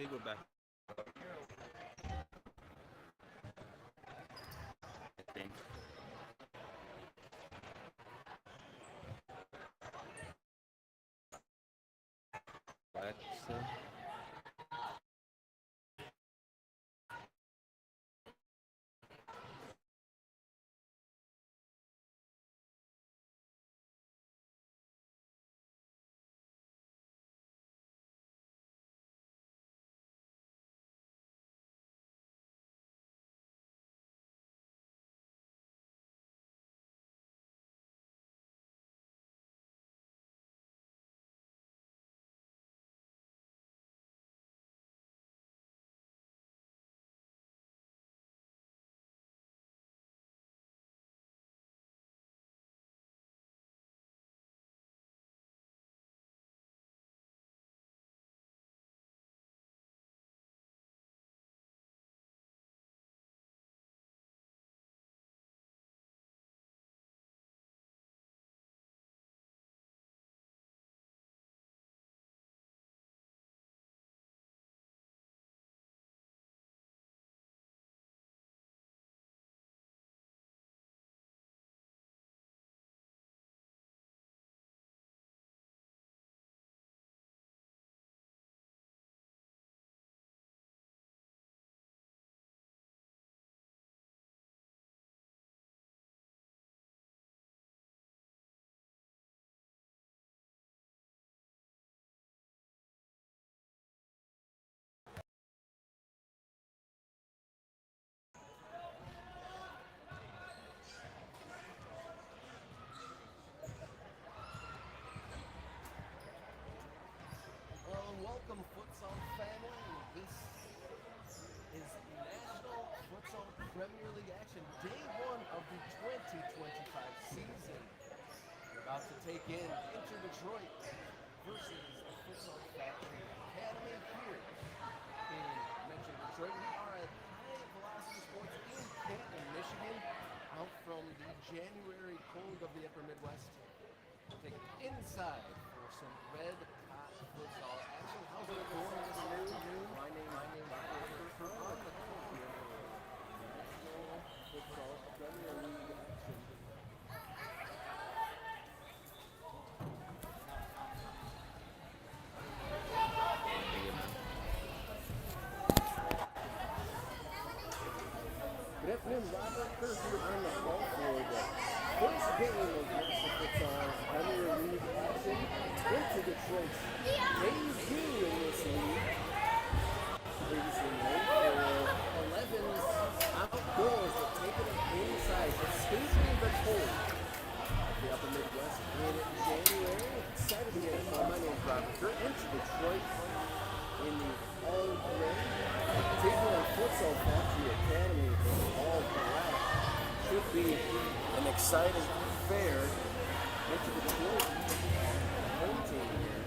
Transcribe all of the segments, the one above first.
they go back. I think. Flag still. Welcome, Futsal family. This is National Futsal Premier League action, day one of the 2025 season. We're about to take in Detroit versus the Futsal Factory Academy here in Metro Detroit. We are at High Velocity Sports in Canton, Michigan, out from the January cold of the upper Midwest. Take it inside for some red hot futsal action. How's it going this afternoon? My name is Roger. On the call here for National Futsal Premier League action. Good afternoon, Robert Kirk here on the call for the first game of National Futsal Premier League action. Into Detroit's debut in this league. Previously made for 11's outdoors, but taking it inside, escaping the cold of the upper Midwest in January. Excited to get my name's Robert Kirk into Detroit in the all-gray. Taking on Futsal Factory Academy in all black. Should be an exciting affair. Into Detroit home team here.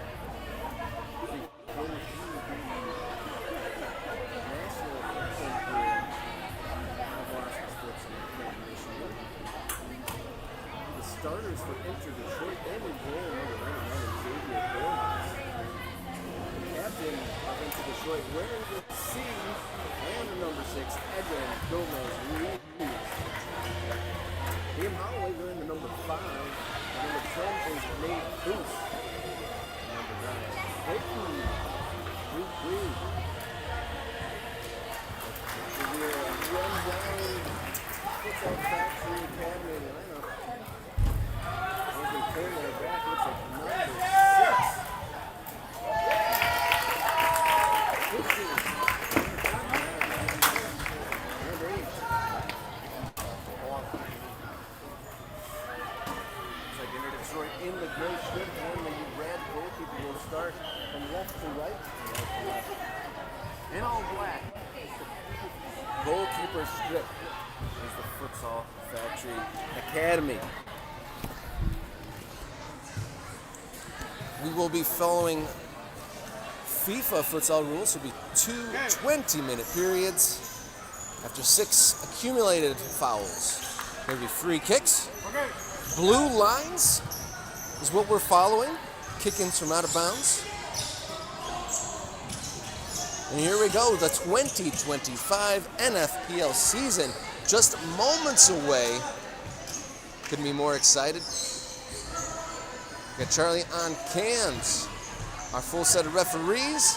National anthem here. The starters for Inter Detroit and in goal number 99, Xavier Gomez. The captain of Inter Detroit wearing the C and the number 6, Edwin Gomez. Liam Holloway wearing the number 5. Number 10 is Nate Booth. Number 9, Hayden Booth. We'll run down Futsal Factory Academy lineup. As they turn their back, looks like number 6. In the gray strip, and the red goalkeeper will start from left to right. In all black. Goalkeeper strip is the Futsal Factory Academy. We will be following FIFA futsal rules. It will be 2 20-minute periods after 6 accumulated fouls. There will be free kicks. Blue lines is what we're following. Kick-ins from out of bounds. And here we go, the 2025 NFPL season, just moments away. Couldn't be more excited. Got Charlie on cams, our full set of referees.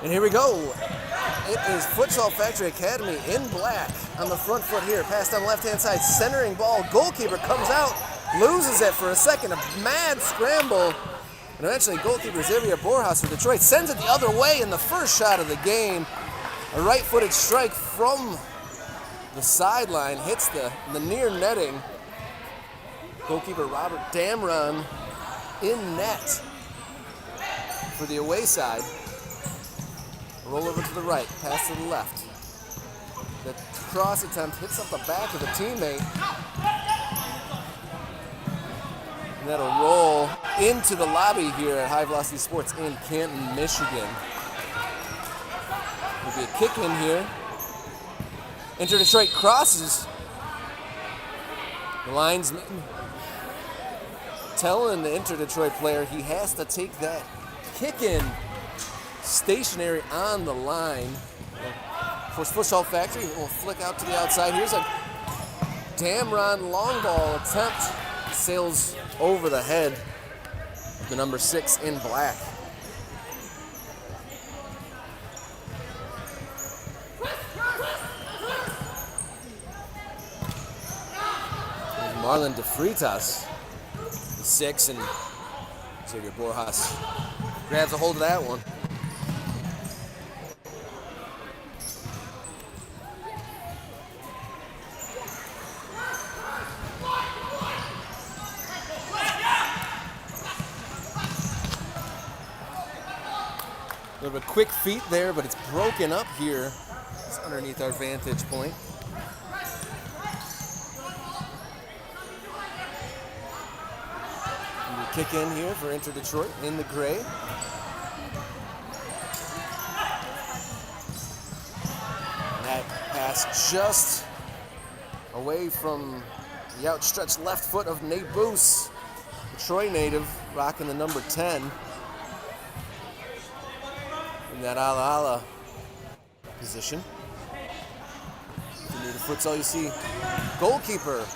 And here we go. It is Futsal Factory Academy in black on the front foot here. Passed on the left-hand side, centering ball. Goalkeeper comes out, loses it for a second. A mad scramble. And eventually goalkeeper Xavier Borjas for Detroit sends it the other way in the first shot of the game. A right-footed strike from the sideline hits the near netting. Goalkeeper Robert Damron in net for the away side. Roll over to the right, pass to the left. The cross attempt hits up the back of the teammate. And that'll roll into the lobby here at High Velocity Sports in Canton, Michigan. There'll be a kick in here. Inter Detroit crosses. The linesman telling the Inter Detroit player he has to take that kick in stationary on the line. For Futsal Factory, we'll flick out to the outside. Here's a Damron long ball attempt. Sails over the head of the number 6 in black. Marlon DeFritas, the 6, and Xavier Borjas grabs a hold of that one. A little bit quick feet there, but it's broken up here. It's underneath our vantage point. And we kick in here for Inter Detroit in the gray. And that pass just away from the outstretched left foot of Nate Boos, the Troy native, rocking the number 10. In that ala position. Into the futsal, you see goalkeeper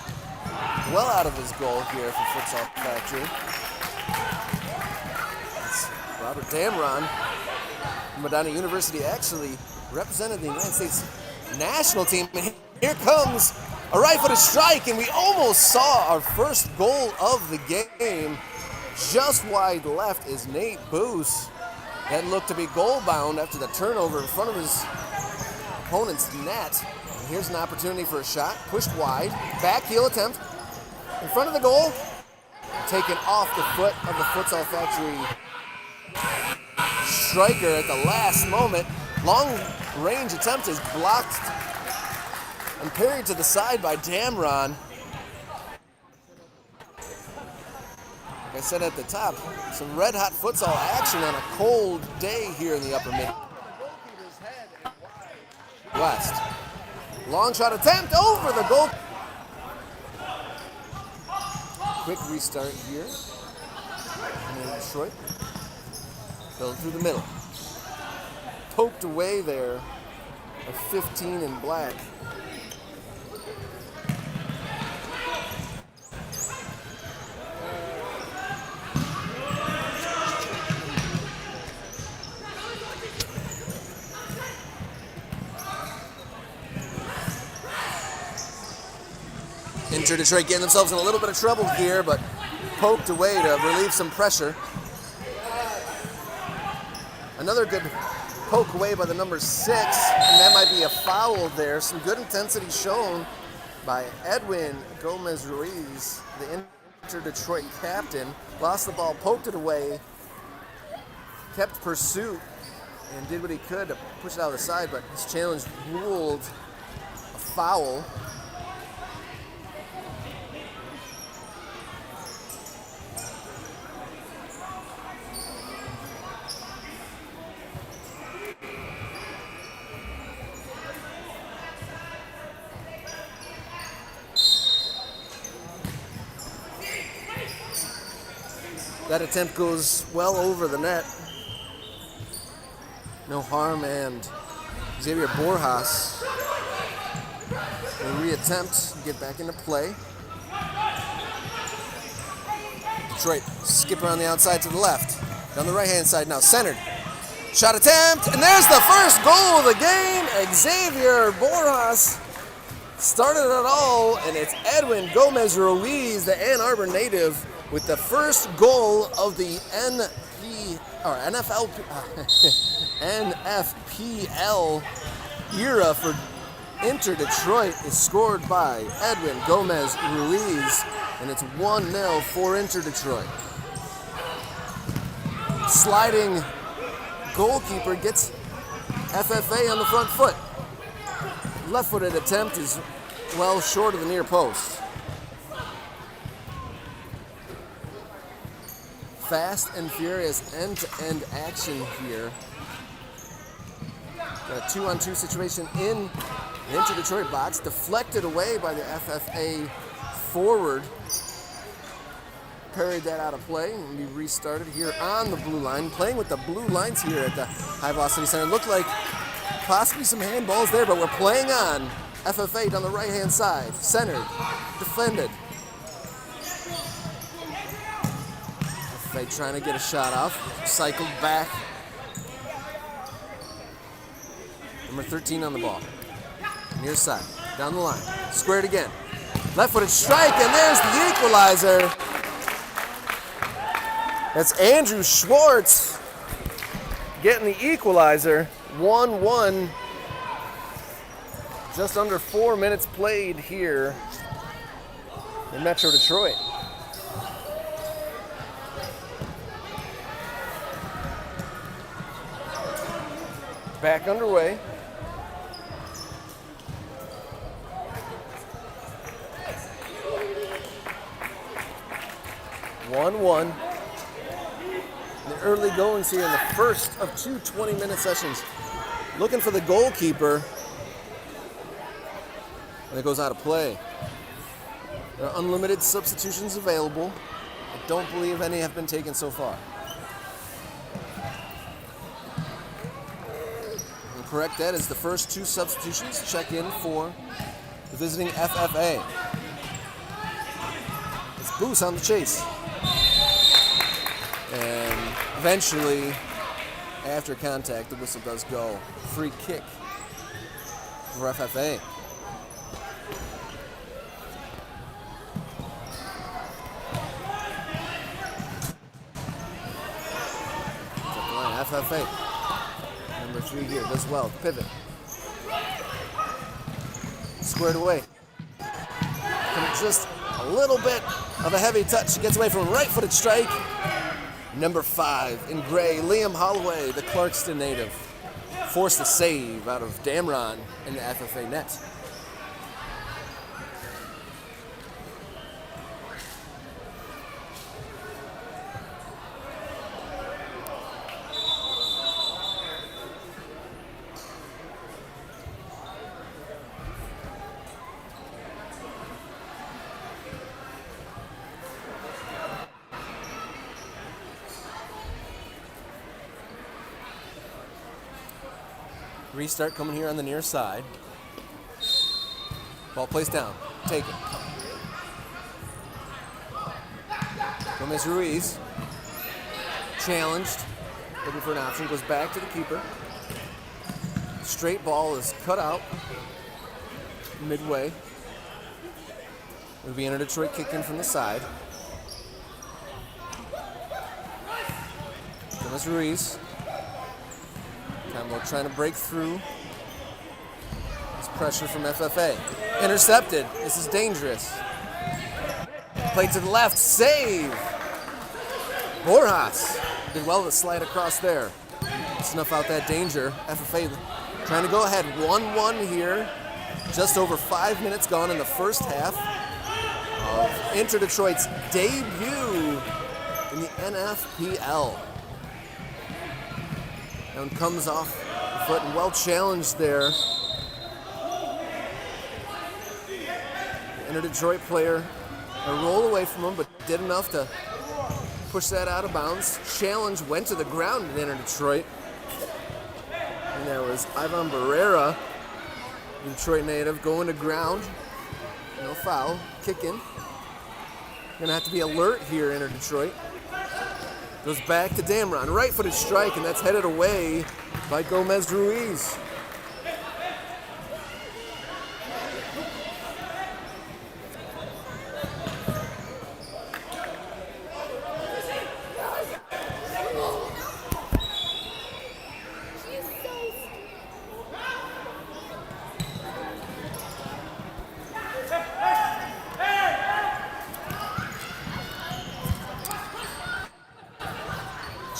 well out of his goal here for Futsal Factory. It's Robert Damron from Medina University, actually represented the United States national team. And here comes a right-footed strike, and we almost saw our first goal of the game. Just wide left is Nate Boos. That looked to be goal-bound after the turnover in front of his opponent's net. And here's an opportunity for a shot. Pushed wide. Back heel attempt. In front of the goal. Taken off the foot of the Futsal Factory striker at the last moment. Long-range attempt is blocked and parried to the side by Damron. Like I said at the top, some red-hot futsal action on a cold day here in the upper Midwest. Long shot attempt over the goal. Quick restart here. And then Detroit. Fell through the middle. Poked away there. A 15 in black. Inter Detroit getting themselves in a little bit of trouble here, but poked away to relieve some pressure. Another good poke away by the number 6, and that might be a foul there. Some good intensity shown by Edwin Gomez-Ruiz, the Inter Detroit captain. Lost the ball, poked it away, kept pursuit, and did what he could to push it out of the side, but his challenge ruled a foul. That attempt goes well over the net. No harm, and Xavier Borjas will reattempt, get back into play. Detroit skip around the outside to the left. Down the right-hand side now, centered. Shot attempt, and there's the first goal of the game. Xavier Borjas started it all, and it's Edwin Gomez Ruiz, the Ann Arbor native, with the first goal of the NFPL era for Inter Detroit is scored by Edwin Gomez Ruiz, and it's 1-0 for Inter Detroit. Sliding goalkeeper gets FFA on the front foot. Left-footed attempt is well short of the near post. Fast and furious end-to-end action here. Got a 2-on-2 situation in the Inter Detroit box, deflected away by the FFA forward. Parried that out of play and be restarted here on the blue line. Playing with the blue lines here at the High Velocity Center. Looked like possibly some handballs there, but we're playing on. FFA down the right-hand side. Centered. Defended. FFA trying to get a shot off. Cycled back. Number 13 on the ball. Near side. Down the line. Squared again. Left-footed strike, and there's the equalizer. That's Andrew Schwartz getting the equalizer. 1-1. Just under 4 minutes played here in Metro Detroit. Back underway. One. The early goings here in the first of two 20-minute sessions. Looking for the goalkeeper. And it goes out of play. There are unlimited substitutions available. I don't believe any have been taken so far. And correct that is the first two substitutions. Check in for the visiting FFA. It's Booth on the chase. And eventually, after contact, the whistle does go. Free kick for FFA. FFA. Number 3 here does well. Pivot. Squared away. Just a little bit of a heavy touch. Gets away from a right-footed strike. Number 5 in gray, Liam Holloway, the Clarkston native, forced the save out of Damron in the FFA net. Restart coming here on the near side. Ball placed down. Take it. Gomez Ruiz. Challenged. Looking for an option. Goes back to the keeper. Straight ball is cut out. Midway. It'll be Inter Detroit kicked in from the side. Gomez Ruiz. Camlo trying to break through. This pressure from FFA. Intercepted. This is dangerous. Play to the left. Save. Borjas did well to slide across there. Snuff out that danger. FFA trying to go ahead. 1-1 here. Just over 5 minutes gone in the first half of Inter Detroit's debut in the NFPL. And comes off the foot and well challenged there. The Inter Detroit player rolled away from him, but did enough to pushed that out of bounds. Challenge went to the ground in Inter Detroit. And that was Ivan Barrera, Detroit native, going to ground. No foul, kicking. Gonna have to be alert here, Inter Detroit. Goes back to Damron, right-footed strike, and that's headed away by Gomez Ruiz.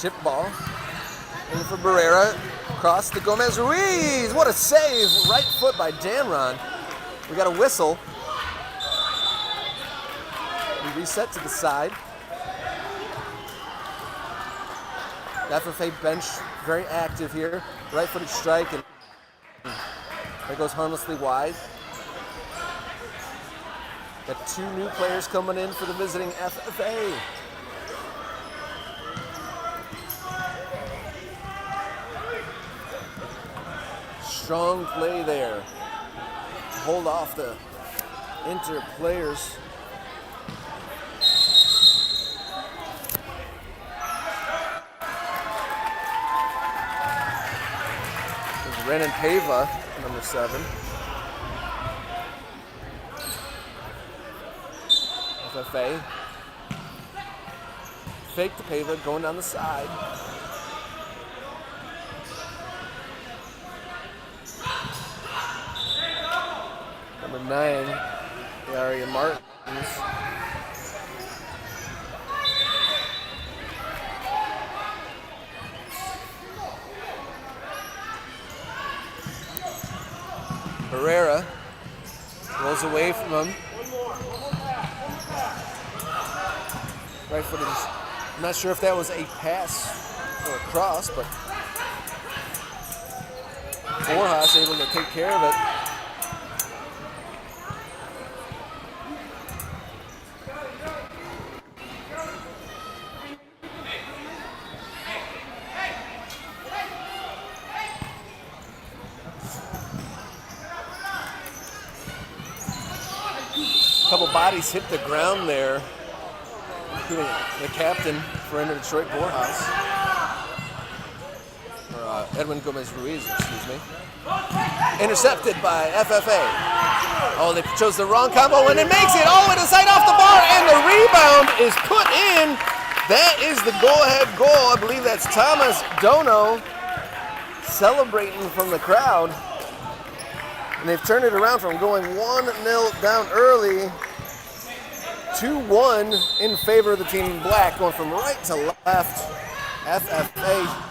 Chip ball. In for Barrera. Cross to Gomez Ruiz. What a save. Right foot by Damron. We got a whistle. We reset to the side. FFA bench very active here. Right-footed strike, and that goes harmlessly wide. Got two new players coming in for the visiting FFA. Strong play there. Hold off the Inter players. There's Renan Pava, number 7. FFA. Fake to Pava, going down the side. Number 9, Yaria Martins. Barrera rolls away from him. Right footed. I'm not sure if that was a pass or a cross, but Borjas able to take care of it. Couple bodies hit the ground there, including the captain for Inter Detroit, Borjas, or Edwin Gomez Ruiz, excuse me. Intercepted by FFA. Oh, they chose the wrong combo, and it makes it all the way to the side off the bar, and the rebound is put in. That is the go-ahead goal. I believe that's Thomas Dono celebrating from the crowd. And they've turned it around from going 1-0 down early, 2-1 in favor of the team in black, going from right to left. FFA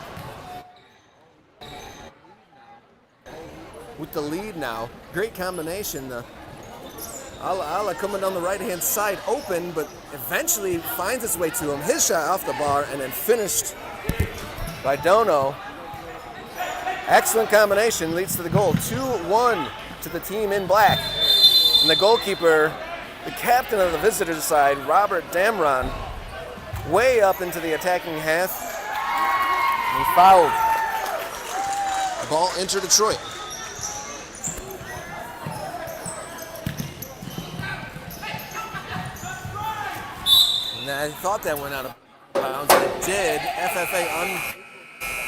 with the lead now. Great combination. Ala coming down the right-hand side, open, but eventually finds its way to him. His shot off the bar, and then finished by Dono. Excellent combination, leads to the goal. 2-1 to the team in black. And the goalkeeper, the captain of the visitors' side, Robert Damron, way up into the attacking half. And he fouled. The ball entered Detroit. And I thought that went out of bounds, and it did. FFA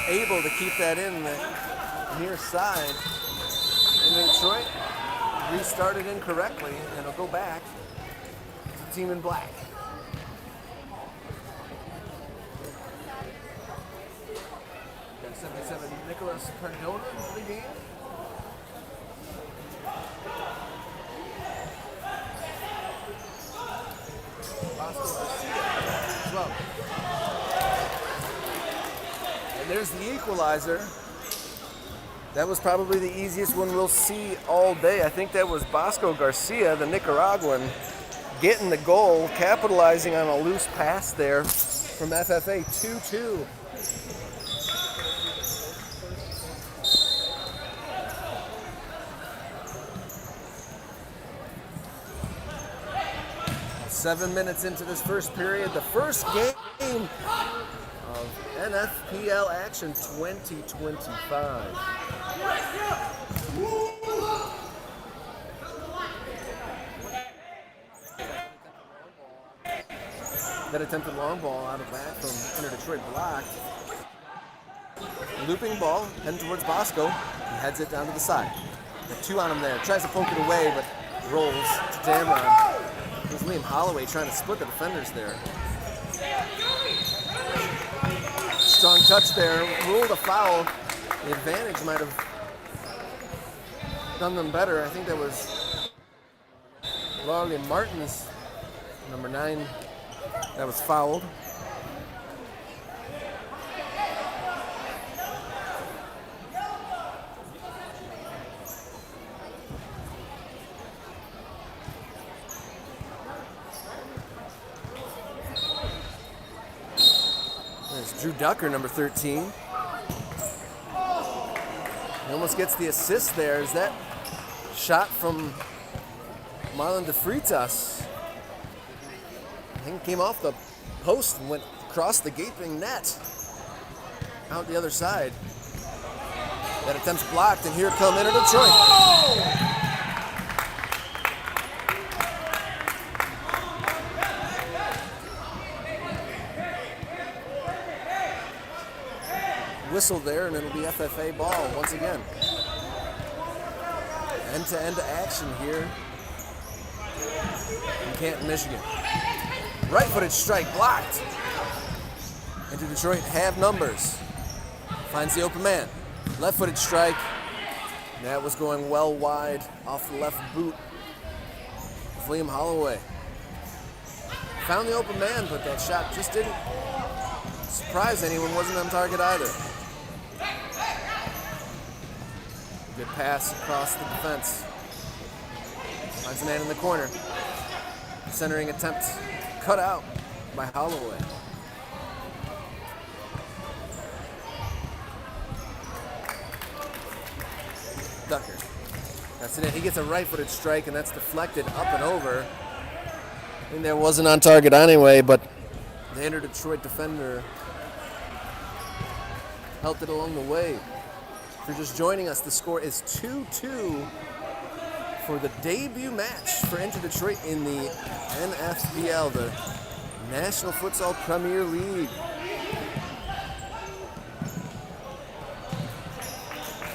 unable to keep that in the near side. And Detroit restarted incorrectly, and it'll go back to the team in black. Got 77 Nicholas Cardona in the game. As well. And there's the equalizer. That was probably the easiest one we'll see all day. I think that was Bosco Garcia, the Nicaraguan, getting the goal, capitalizing on a loose pass there from FFA. 2-2. 7 minutes into this first period, the first game of NFPL action 2025. That attempted long ball out of back from Inter Detroit blocked. Looping ball, heading towards Bosco. He heads it down to the side. Got two on him there. Tries to poke it away, but rolls to Damron. There's Liam Holloway trying to split the defenders there. Strong touch there. Ruled a foul. The advantage might have done them better. I think that was Larley Martins, number 9, that was fouled. There's Drew Ducker, number 13. He almost gets the assist there. Is that shot from Marlon De Freitas? I think it came off the post and went across the gaping net. Out the other side. That attempt's blocked, and here come Inter Detroit. Whistle there, and it'll be FFA ball once again. End-to-end action here in Canton, Michigan. Right-footed strike blocked. Inter Detroit have numbers. Finds the open man. Left-footed strike. That was going well wide off the left boot of Liam Holloway. Found the open man, but that shot just didn't surprise anyone. Wasn't on target either. Good pass across the defense. Finds a man in the corner. Centering attempt cut out by Holloway. Ducker. That's it. He gets a right-footed strike, and that's deflected up and over. I think that wasn't on target anyway, but the Inter Detroit defender helped it along the way. If you're just joining us, the score is 2-2 for the debut match for Inter Detroit in the NFPL, the National Futsal Premier League.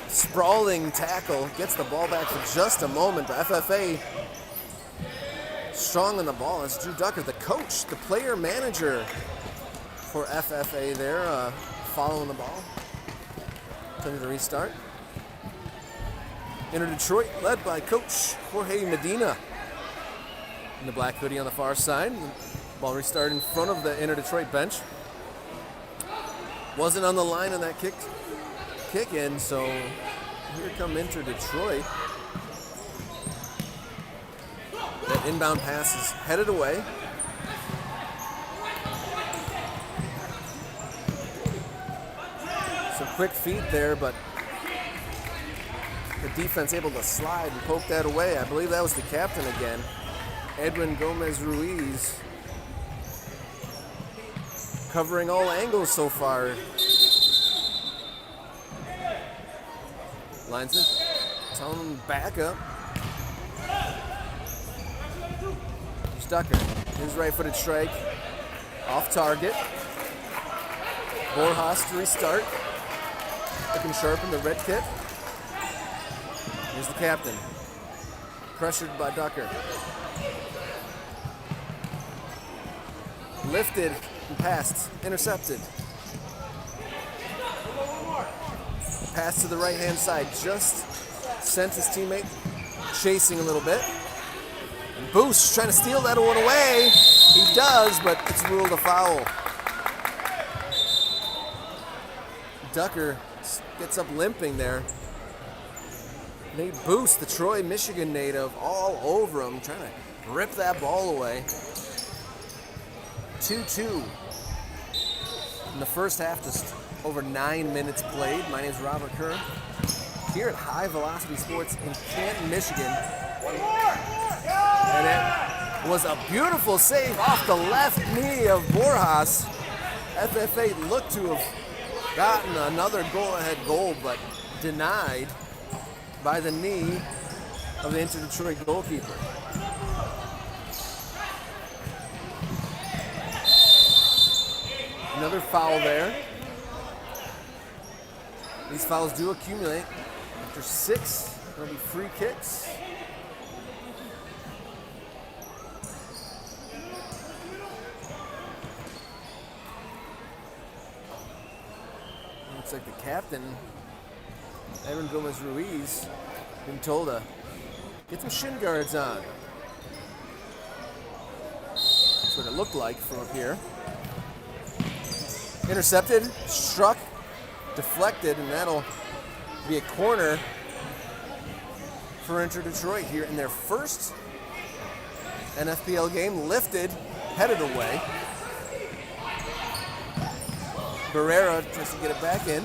Sprawling tackle, gets the ball back for just a moment, but FFA strong on the ball. It's Drew Ducker, the coach, the player manager for FFA there, following the ball. Time to restart. Inter Detroit led by Coach Jorge Medina in the black hoodie on the far side. Ball restart in front of the Inter Detroit bench. Wasn't on the line on that kick in, so here come Inter Detroit. That inbound pass is headed away. Some quick feet there, but the defense able to slide and poke that away. I believe that was the captain again, Edwin Gomez Ruiz, covering all angles so far. Linesman telling him back up. Here's Ducker. His right-footed strike off target. Borjas to restart. Looking sharp in the red kit. Here's the captain. Pressured by Ducker. Lifted and passed. Intercepted. Pass to the right-hand side. Just sent his teammate chasing a little bit. And Boost trying to steal that one away. He does, but it's ruled a foul. Ducker gets up limping there. Nate Boost, the Troy, Michigan native, all over him, trying to rip that ball away. 2-2 in the first half, just over 9 minutes played. My name is Robert Kerr, here at High Velocity Sports in Canton, Michigan. And was a beautiful save off the left knee of Borjas. FFA looked to have gotten another go-ahead goal, but denied by the knee of the Inter-Detroit goalkeeper. Another foul there. These fouls do accumulate. After 6, there'll be free kicks. Looks like the captain, Evan Gomez-Ruiz, been told to get some shin guards on. That's what it looked like from up here. Intercepted, struck, deflected, and that'll be a corner for Inter-Detroit here in their first NFPL game. Lifted, headed away. Barrera tries to get it back in.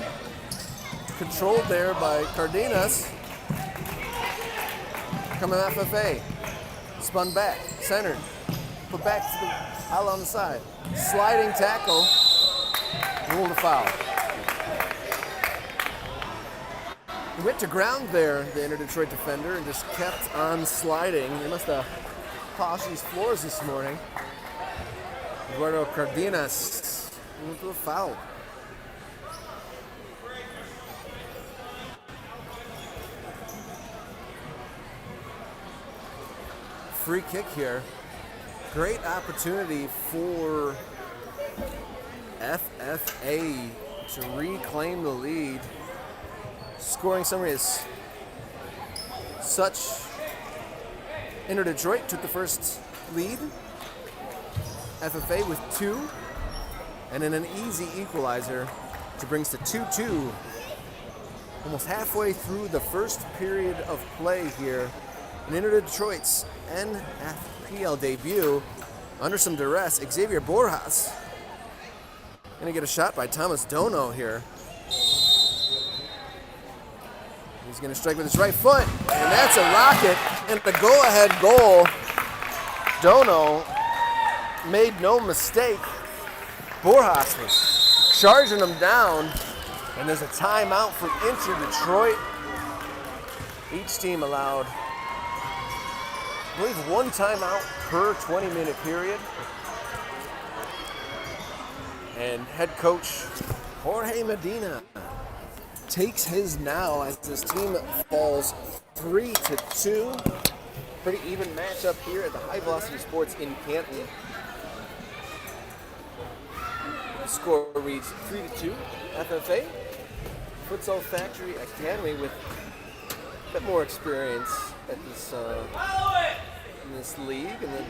Controlled there by Cardenas. Coming FFA. Spun back, centered. Put back to the out on the side. Sliding tackle. Ruled a foul. He went to ground there, the Inter-Detroit defender, and just kept on sliding. They must have polished these floors this morning. Eduardo Cardenas went to a foul. Free kick here. Great opportunity for FFA to reclaim the lead. Scoring summary is such. Inter-Detroit took the first lead. FFA with 2. And then an easy equalizer to bring us to 2-2. Almost halfway through the first period of play here. In Inter-Detroit's NFPL debut, under some duress, Xavier Borjas gonna get a shot by Thomas Dono here. He's gonna strike with his right foot, and that's a rocket, and the go-ahead goal. Dono made no mistake. Borjas was charging him down, and there's a timeout for Inter-Detroit. Each team allowed, I believe, 1 timeout per 20-minute period. And head coach Jorge Medina takes his now as his team falls 3-2. Pretty even matchup here at the High Velocity Sports in Canton. The score reads 3-2. FFA, Futsal Factory Academy, with a bit more experience at this in this league. And then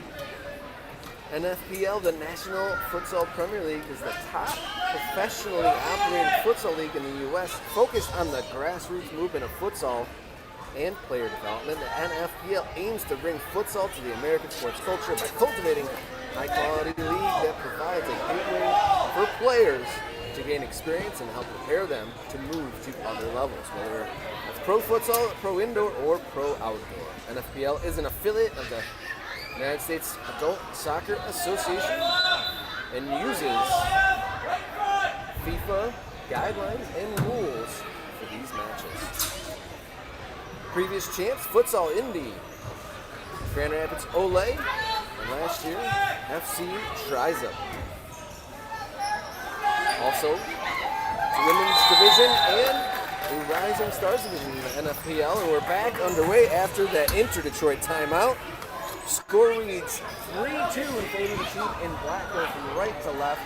NFPL, the National Futsal Premier League, is the top professionally operated futsal league in the U.S., focused on the grassroots movement of futsal and player development. The NFPL aims to bring futsal to the American sports culture by cultivating a high-quality league that provides a gateway for players to gain experience and help prepare them to move to other levels, whether that's pro futsal, pro indoor, or pro outdoor. NFPL is an affiliate of the United States Adult Soccer Association and uses FIFA guidelines and rules for these matches. Previous champs, Futsal Indy, Grand Rapids Ole, and last year, FC Triza. Also, the women's division and the Rising Stars division in the NFPL, and we're back underway after that Inter-Detroit timeout. Score reads 3-2 in favor of the team in black, going from right to left.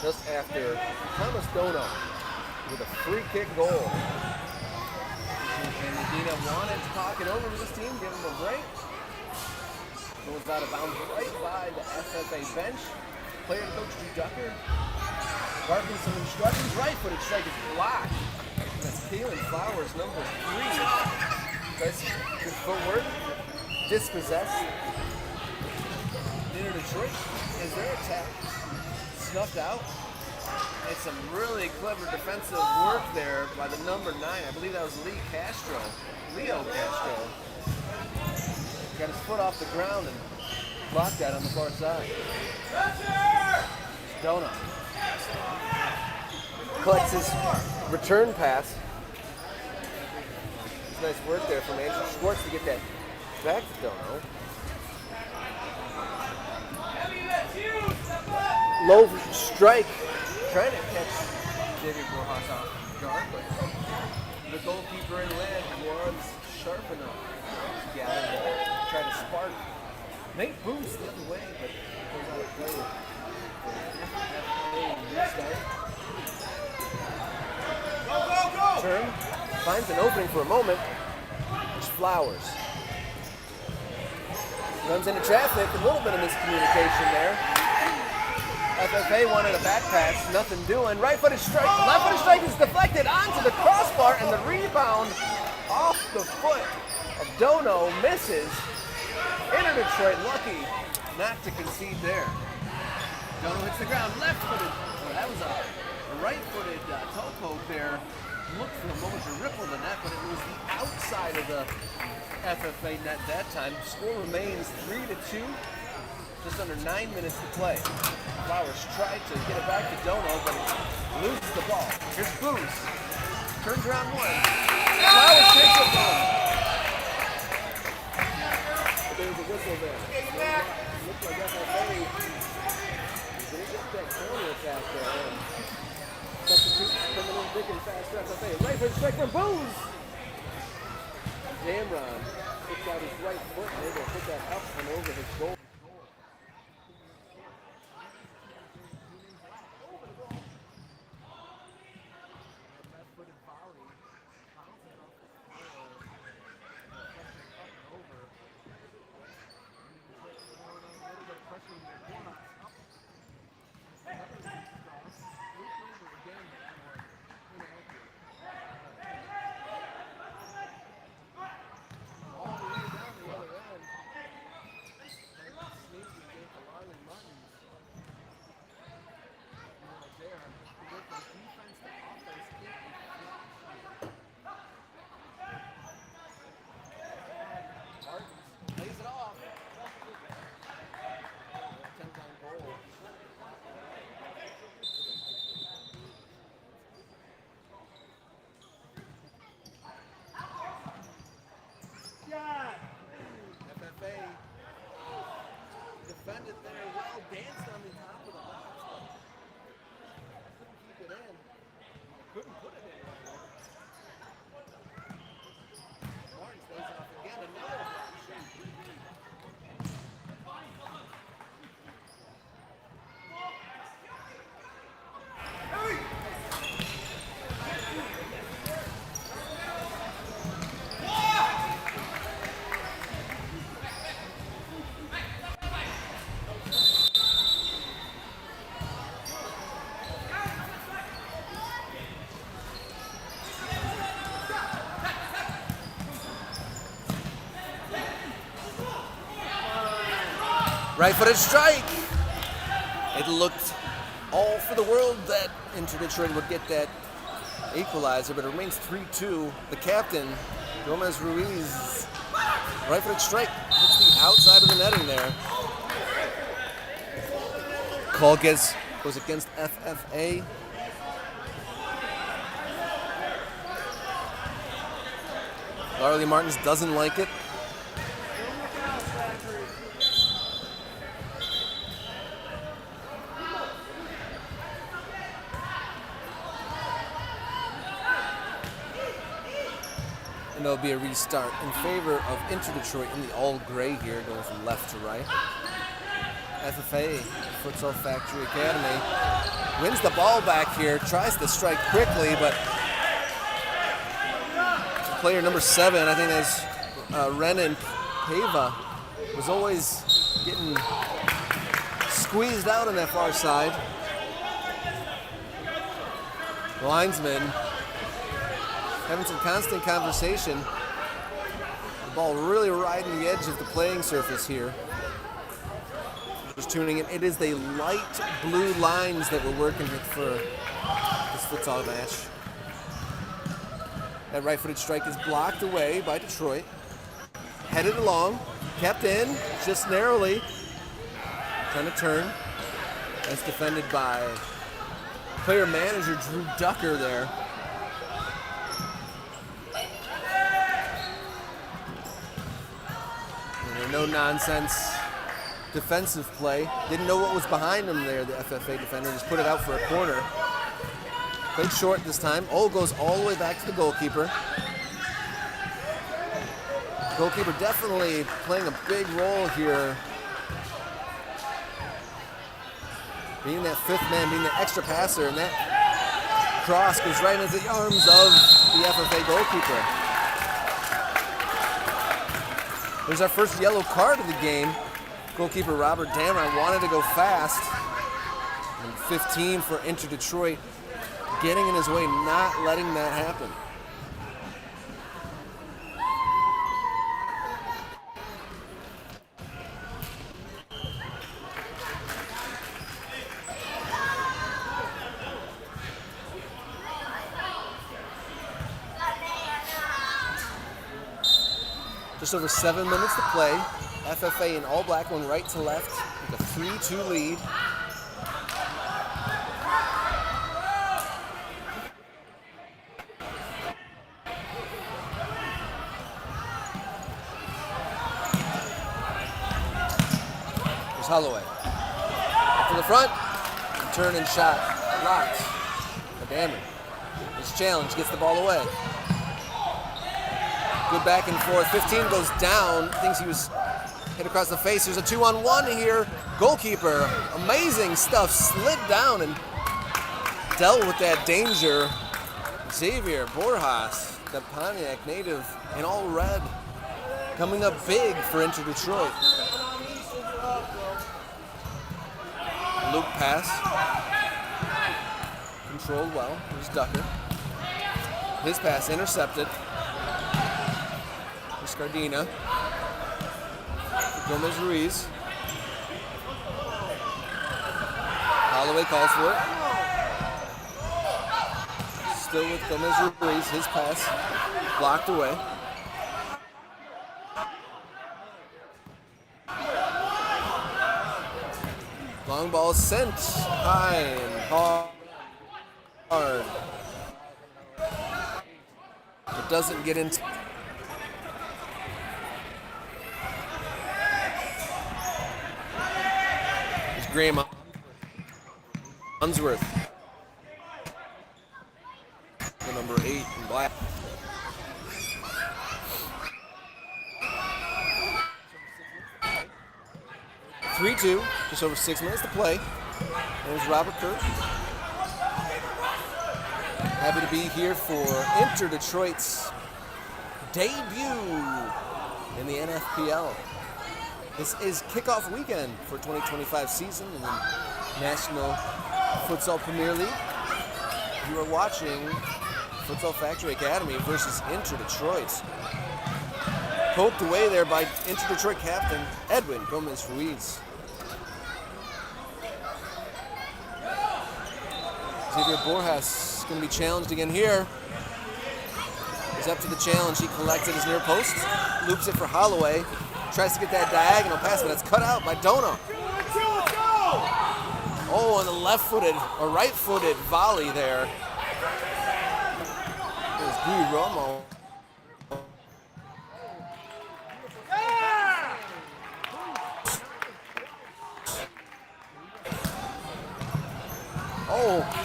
Just after Thomas Dono with a free kick goal. And Medina wanted to talk it over with his team, give him a break. Goes out of bounds right by the FFA bench. Player coach Drew Ducker barking some instructions. Right-footed strike is blocked. That's Kaylin Flowers, number 3. That's good footwork. Dispossessed. Inter-Detroit has their attack snuffed out. And some really clever defensive work there by the number 9. I believe that was Leo Castro. got his foot off the ground and blocked that on the far side. Dono collects his return pass. It's nice work there from Andrew Schwartz to get that back to Dono. Low strike, trying to catch David Borjas off guard, but the goalkeeper in red was sharp enough to gather and try to spark. Nate Booth the other way, but goes out of play. Turn, finds an opening for a moment. It's Flowers. Runs into traffic, a little bit of miscommunication there. FFA wanted a back pass, nothing doing. Right-footed strike, left-footed strike is deflected onto the crossbar, and the rebound off the foot of Dono misses. Inter Detroit lucky not to concede there. Dono hits the ground, left-footed. Oh, that was a right-footed toe poke there. Looked for a moment to ripple the net, but it was the outside of the FFA net that time. Score remains 3-2. Just under 9 minutes to play. Flowers tried to get it back to Dono, but loses the ball. Here's Booth. Turns around one. Flowers takes it down. But there was a whistle there. Looks like FFA is going to get that counter attack there. Substitutes coming in big and fast for FFA. Right foot strike from Booth. Damron puts out his right foot and able to put that up and over his goal. Defended there well, danced on the top of the box. Couldn't keep it in. Couldn't put it in. Martin stays off again. Another block shot. Right-footed strike. It looked all for the world that Inter Detroit would get that equalizer, but it remains 3-2. The captain, Gomez Ruiz, right-footed strike hits the outside of the netting there. Call goes against FFA. Larley Martins doesn't like it. And there'll be a restart in favor of Inter Detroit in the all gray here, going from left to right. FFA, Futsal Factory Academy, wins the ball back here, tries to strike quickly, but player number 7, I think that's Renan Pava, was always getting squeezed out on that far side. The linesman having some constant conversation. The ball really riding the edge of the playing surface here. Just tuning in, it is the light blue lines that we're working with for this futsal match. That right-footed strike is blocked away by Detroit. headed along, kept in, just narrowly. Trying to turn. That's defended by player manager Drew Ducker there. And a no-nonsense defensive play. Didn't know what was behind him there, the FFA defender. Just put it out for a corner. Played short this time. Oh, goes all the way back to the goalkeeper. Goalkeeper definitely playing a big role here. Being that fifth man, being the extra passer, and that cross goes right into the arms of the FFA goalkeeper. There's our first yellow card of the game. Goalkeeper Robert Damron wanted to go fast. And 15 for Inter Detroit, getting in his way, not letting that happen. Just over 7 minutes to play. FFA in all black going right to left with a 3-2 lead. Here's Holloway. Up to the front. Turn and shot. Blocked. Damon. His challenge gets the ball away. Good back and forth. 15 goes down. Thinks he was hit across the face. There's a 2-on-1 here. Goalkeeper, amazing stuff. Slid down and dealt with that danger. Xavier Borjas, the Pontiac native in all red, coming up big for Inter Detroit. Loop pass. Controlled well. There's Ducker. His pass intercepted. Scardina. Gomez Ruiz. Holloway calls for it. Still with Gomez Ruiz. His pass blocked away. Long ball sent high and hard. It doesn't get into. Graham Unsworth, the number 8 in black. (3-2), just over 6 minutes to play. There's Robert Kirk. Happy to be here for Inter Detroit's debut in the NFPL. This is kickoff weekend for 2025 season in the National Futsal Premier League. You are watching Futsal Factory Academy versus Inter Detroit. Poked away there by Inter Detroit captain Edwin Gomez Ruiz. Xavier Borjas is going to be challenged again here. He's up to the challenge. He collected his near post, loops it for Holloway. Tries to get that diagonal pass, but it's cut out by Dono. Oh, and a left-footed, or right-footed volley there. There's Guy Romo. Oh.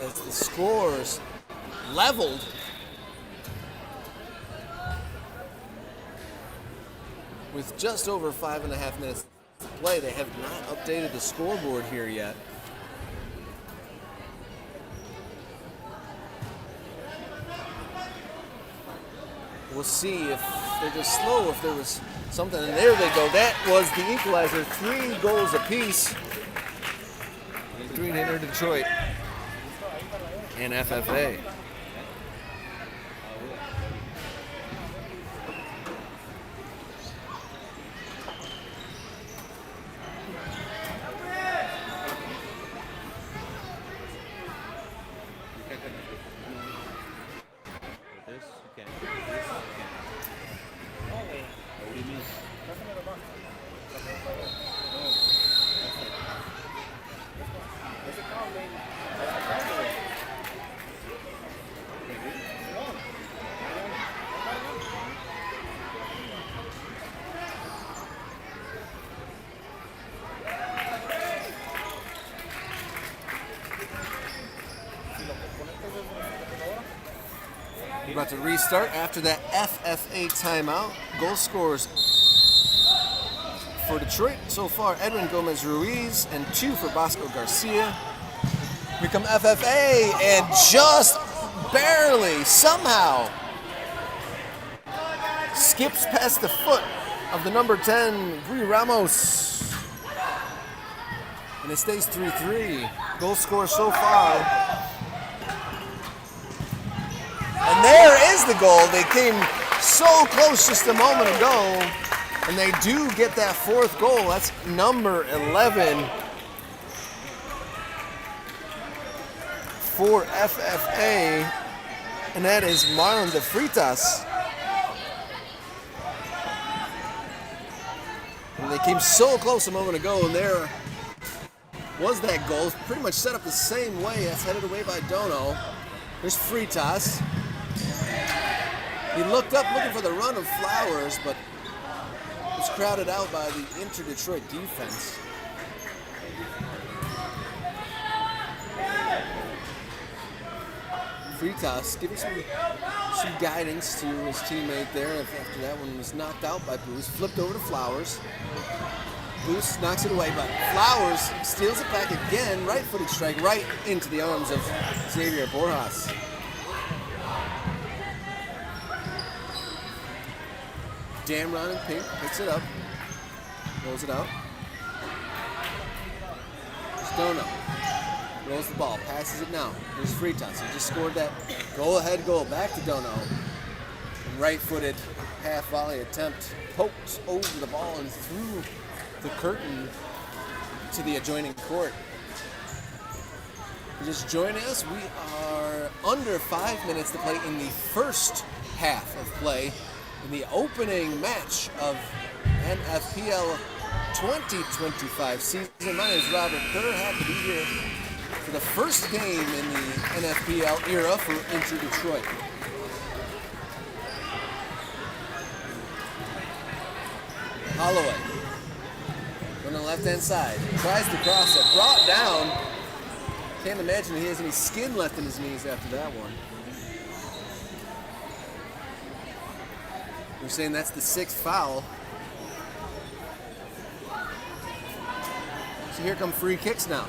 As the scores leveled. With just over 5.5 minutes to play, they have not updated the scoreboard here yet. We'll see if they're just slow, if there was something. And there they go. That was the equalizer. 3 goals apiece between Inter Detroit and FFA. This you can. This you can. What do you mean? We're about to restart after that FFA timeout. Goal scorers for Detroit so far, Edwin Gomez Ruiz, and 2 for Bosco Garcia. Here come FFA, and just barely, somehow, skips past the foot of the number 10, Gui Ramos. And it stays 3-3. Goal scorer so far. And there is the goal. They came so close just a moment ago. And they do get that 4th goal. That's number 11 for FFA. And that is Marlon de Freitas. And they came so close a moment ago. And there was that goal. Pretty much set up the same way. That's headed away by Dono. There's Freitas. He looked up looking for the run of Flowers, but was crowded out by the Inter-Detroit defense. Freitas giving some guidance to his teammate there after that one was knocked out by Booth. Flipped over to Flowers. Booth knocks it away, but Flowers steals it back again. Right-footed strike right into the arms of Xavier Borjas. Damron in pink picks it up, rolls it out. Dono rolls the ball, passes it now. Here's Freitas. He just scored that goal-ahead goal. Back to Dono. Right-footed half-volley attempt pokes over the ball and through the curtain to the adjoining court. If you're just joining us, we are under 5 minutes to play in the first half of play in the opening match of NFPL 2025 season. My name is Robert Kerr. Happy to be here for the first game in the NFPL era for Inter-Detroit. Holloway on the left-hand side. Tries to cross it. Brought down. Can't imagine he has any skin left in his knees after that one. We're saying that's the 6th foul. So here come free kicks now.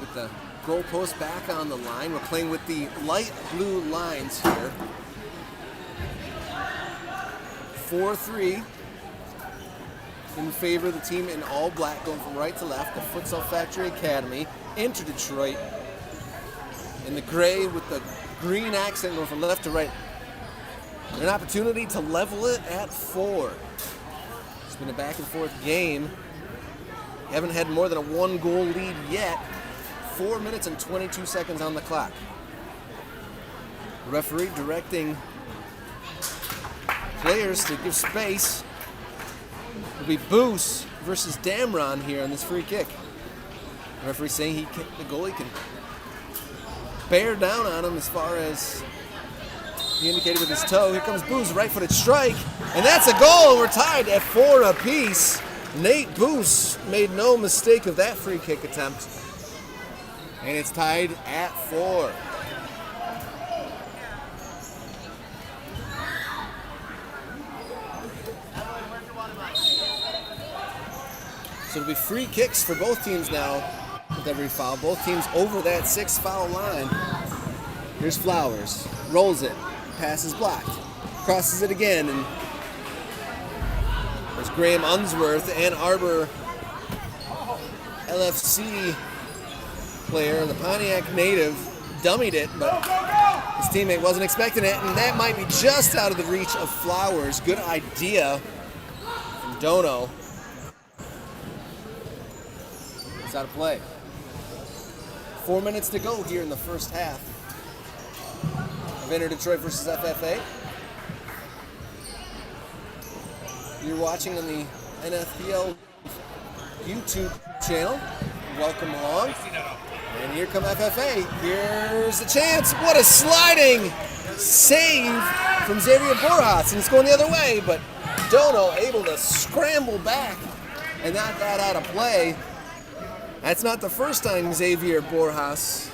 Look at the goalpost back on the line. We're playing with the light blue lines here. 4-3 in favor of the team in all black, going from right to left. The Futsal Factory Academy, Inter-Detroit. In the gray with the green accent going from left to right. An opportunity to level it at 4. It's been a back and forth game. Haven't had more than a 1-goal lead yet. 4 minutes and 22 seconds on the clock. The referee directing players to give space. It'll be Boos versus Damron here on this free kick. The referee saying the goalie can bear down on him as far as he indicated with his toe. Here comes Boos, right-footed strike, and that's a goal. We're tied at 4 apiece. Nate Boos made no mistake of that free kick attempt, and it's tied at 4. So it'll be free kicks for both teams now with every foul. Both teams over that 6th foul line. Here's Flowers, rolls it. Pass is blocked. Crosses it again, and there's Graham Unsworth, Ann Arbor LFC player, the Pontiac native, dummied it, but his teammate wasn't expecting it, and that might be just out of the reach of Flowers. Good idea from Dono. It's out of play. 4 minutes to go here in the first half of Inter Detroit versus FFA. You're watching on the NFPL YouTube channel. Welcome along. And here come FFA. Here's the chance. What a sliding save from Xavier Borjas. And it's going the other way, but Dono able to scramble back and knock that out of play. That's not the first time Xavier Borjas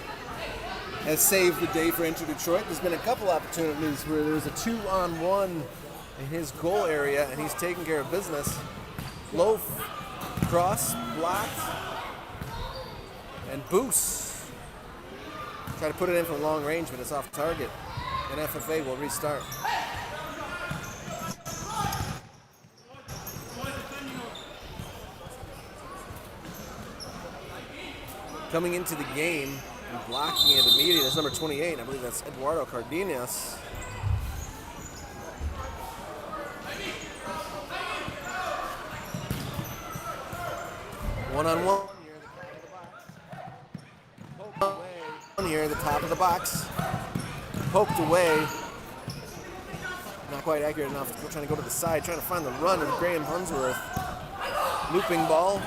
has saved the day for Inter Detroit. There's been a couple opportunities where there was a 2-on-1 in his goal area, and he's taking care of business. Low cross, blocked, and boost. Try to put it in from long range, but it's off target. And FFA will restart. Coming into the game and blocking it immediately is number 28. I believe that's Eduardo Cardenas. One-on-one here at the top of the box. Poked away. Not quite accurate enough. Still trying to go to the side, trying to find the run of Graham Hunsworth. Looping ball.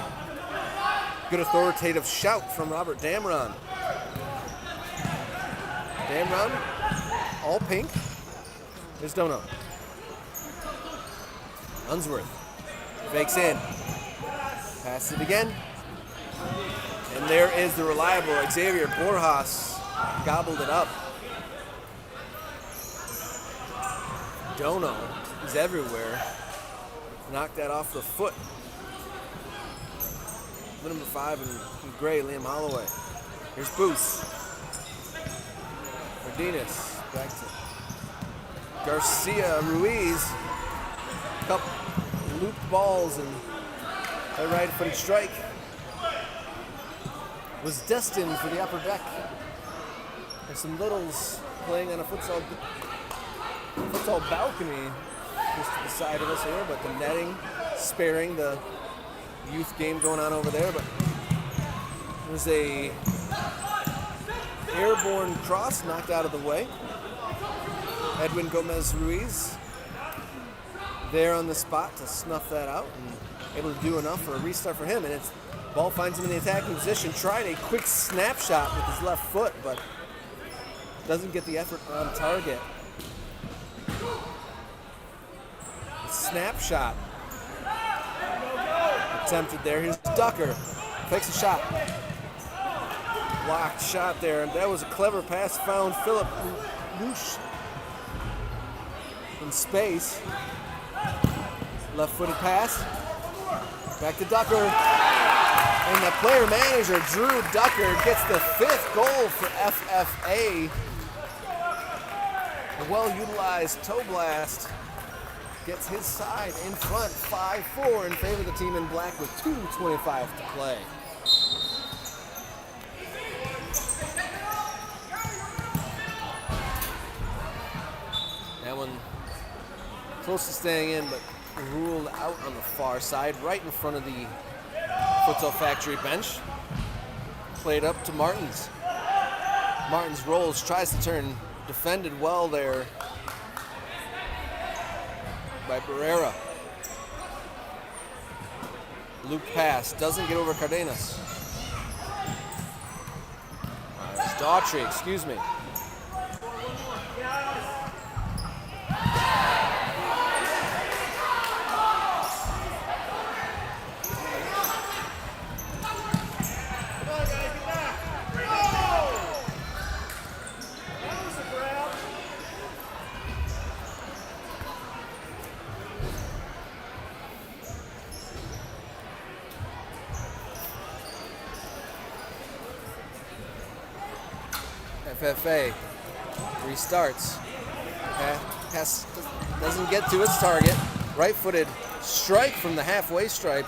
Good authoritative shout from Robert Damron. Damron, all pink. There's Dono. Hunsworth fakes in. Passes it again. And there is the reliable Xavier Borjas. Gobbled it up. Dono is everywhere. Knocked that off the foot. Number 5 in gray, Liam Holloway. Here's Booth. Cardenas. Back to Garcia Ruiz. Couple looped balls and a right-footed strike. Was destined for the upper deck. There's some littles playing on a futsal balcony just to the side of us here, but the netting sparing the youth game going on over there. But there's a airborne cross knocked out of the way. Edwin Gomez Ruiz there on the spot to snuff that out and able to do enough for a restart for him. And it's ball finds him in the attacking position. Tried a quick snapshot with his left foot, but doesn't get the effort on target. A snapshot attempted there. Here's Ducker. Takes a shot. Blocked shot there, and that was a clever pass. Found Philip Lush in space. Left-footed pass. Back to Ducker. And the player manager, Drew Ducker, gets the 5th goal for FFA. A well-utilized toe blast gets his side in front, 5-4 in favor of the team in black with 2:25 to play. That one close to staying in, but ruled out on the far side, right in front of the Futsal Factory bench. Played up to Martins. Martins rolls, tries to turn, defended well there by Barrera. Loop pass, doesn't get over Cardenas. It's Daughtry, excuse me. FFA restarts. Pass doesn't get to its target. Right-footed strike from the halfway stripe.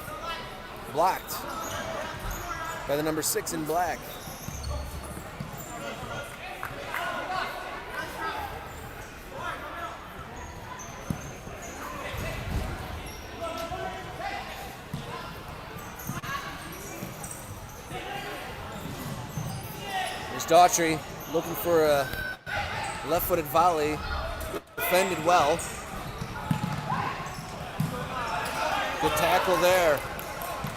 Blocked by the number 6 in black. Here's Daughtry looking for a left-footed volley. Defended well. Good tackle there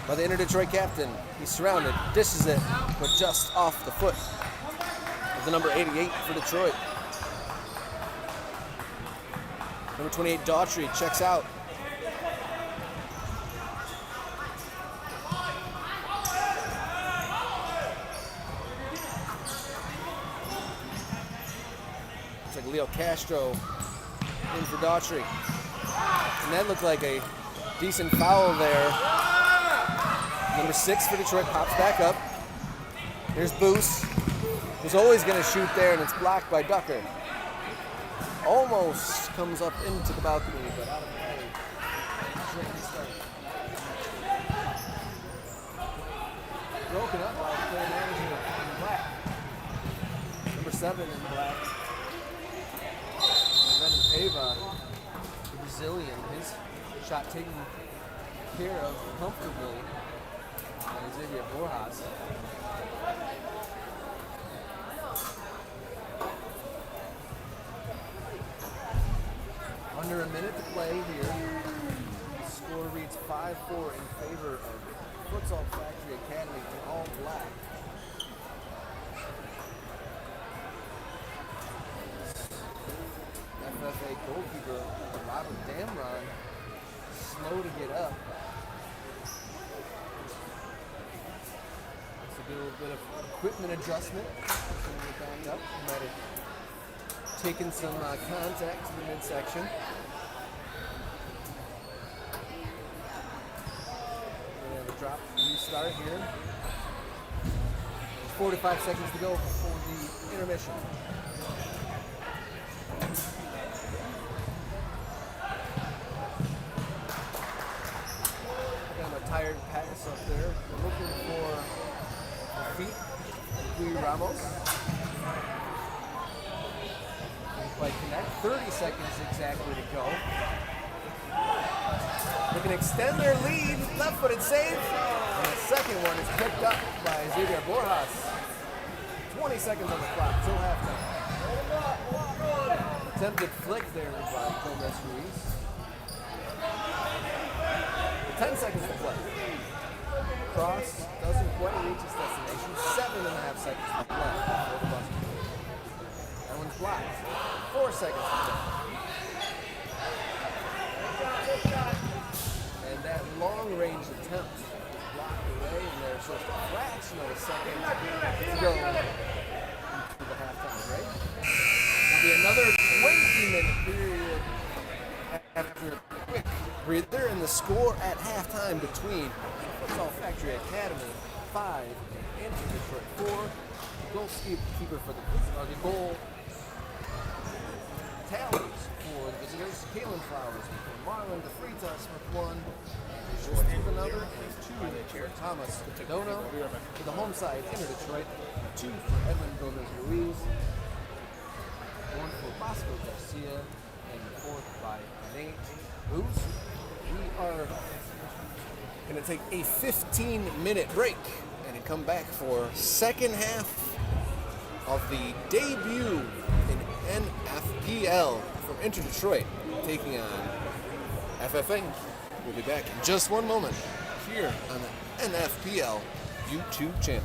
by the Inter Detroit captain. He's surrounded, dishes it, but just off the foot of the number 88 for Detroit. Number 28, Daughtry, checks out. Looks like Leo Castro in for Daughtry. And that looked like a decent foul there. Number 6 for Detroit pops back up. Here's Boos, who's always going to shoot there, and it's blocked by Ducker. Almost comes up into the balcony, but out of play. Broken up by player manager in black. Number 7 in black. And then Ava, the Brazilian, his shot taken care of comfortably by Xavier Borjas. Under a minute to play here. The score reads 5-4 in favor of Futsal Factory Academy in all black. FFA goalkeeper Robert Damron slow to get up. So do a little bit of equipment adjustment. Back up. He might have taken some contact to the midsection. We have a drop restart here. 4 to 5 seconds to go before the intermission. Kind of a tired pass up there. We're looking for the feet of Luis Ramos. Play connect. 30 seconds exactly to go. They can extend their lead. Left-footed save. And the second one is picked up by Xavier Borjas. 20 seconds on the clock till halftime. Attempted flick there by Gomez Ruiz. 10 seconds to play. Cross doesn't quite reach its destination. 7.5 seconds to play before the buzzer. That one's blocked. 4 seconds to play. And that long-range attempt blocked away, and there's just a fraction of a second to go into the halftime break. It'll be another 20-minute period after a quick breather, and the score at halftime between Futsal Factory Academy 5 and Inter Detroit 4. Goalkeeper for the goal tallies for the visitors. Kalen Flowers for Marlon DeFritas with 1. Just another, and 2 for Thomas Dono. For the home side, Inter Detroit, 2 for Edwin Gomez Ruiz, 1 for Bosco Garcia, and the 4th by Nate Boos. We are going to take a 15-minute break and come back for second half of the debut in NFPL from Inter Detroit taking on FFA. We'll be back in just one moment here on the NFPL YouTube channel.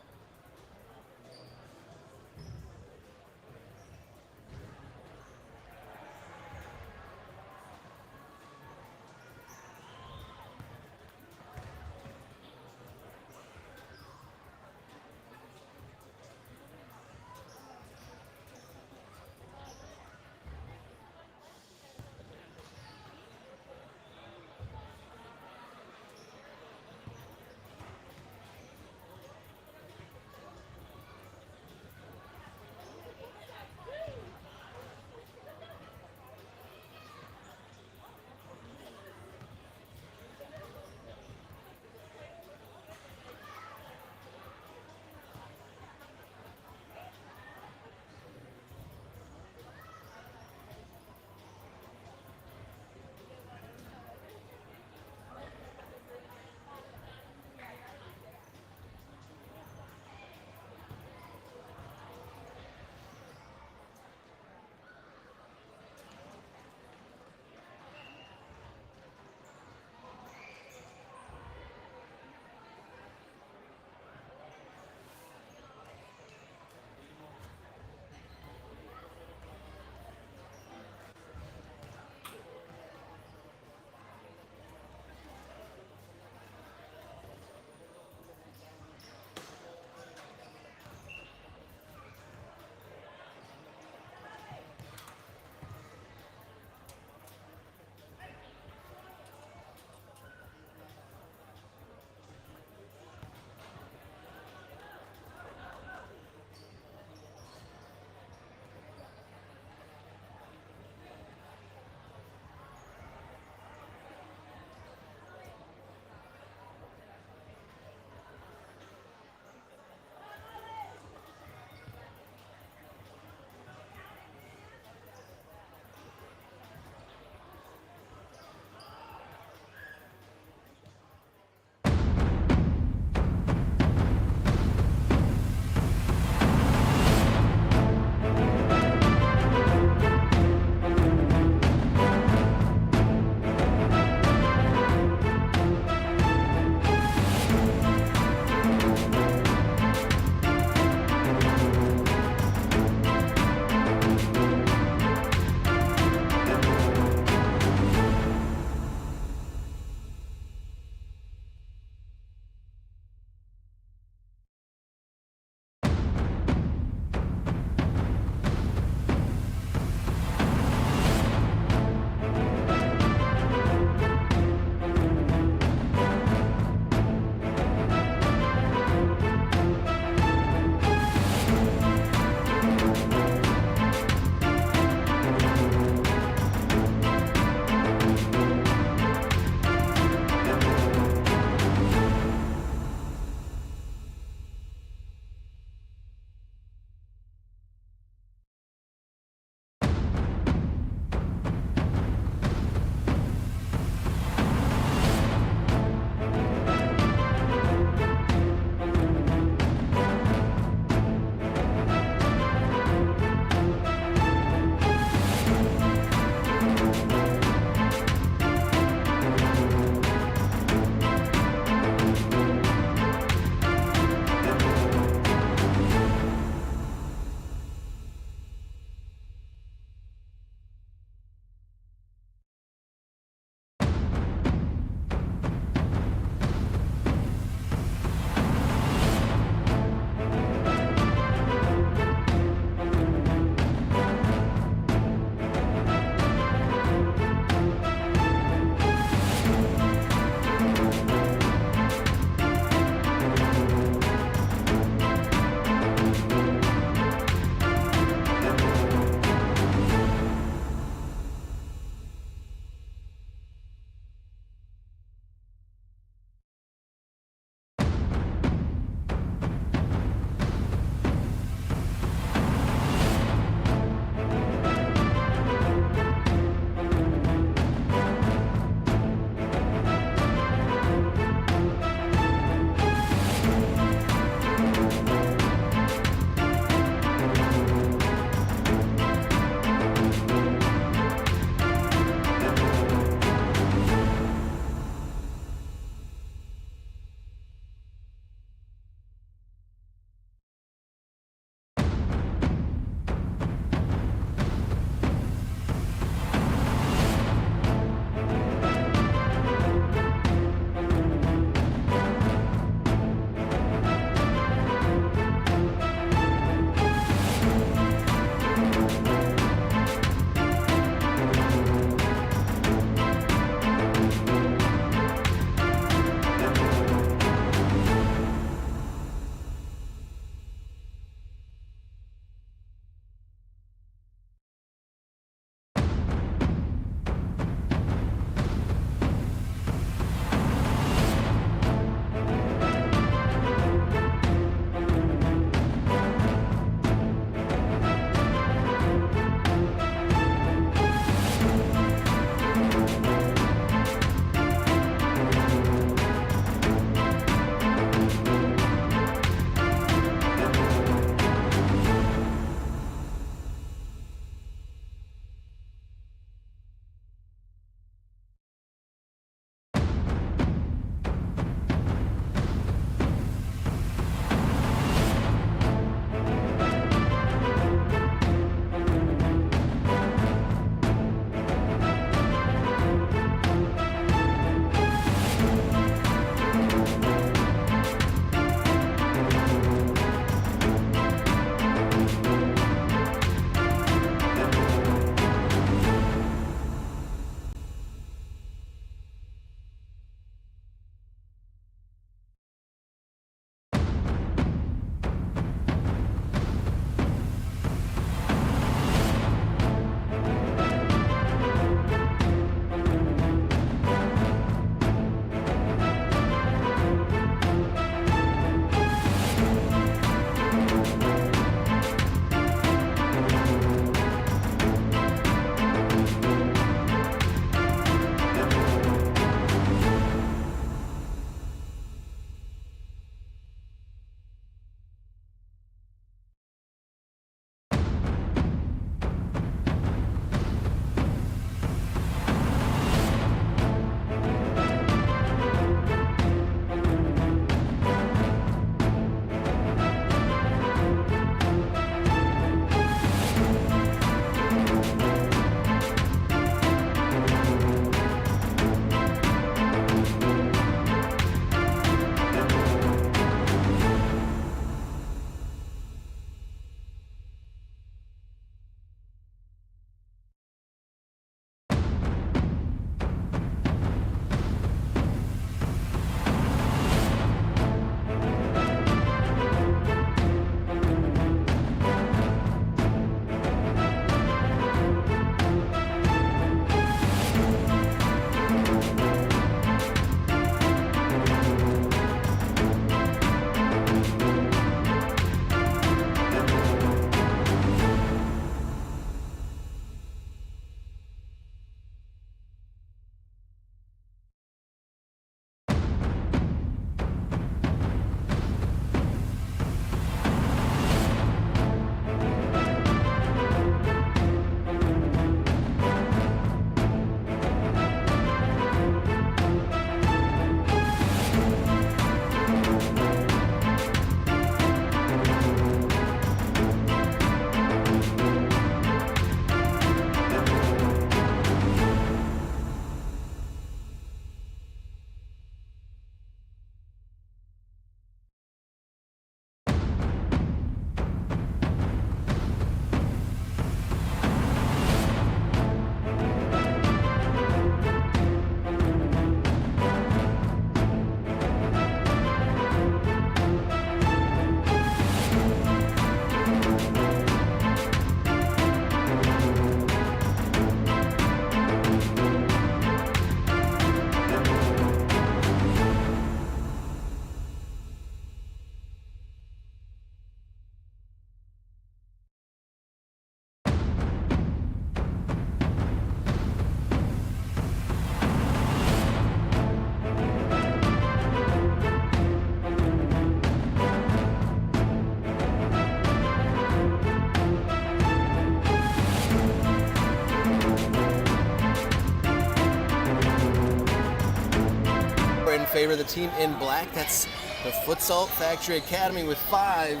favor the team in black. That's the Futsal Factory Academy with 5.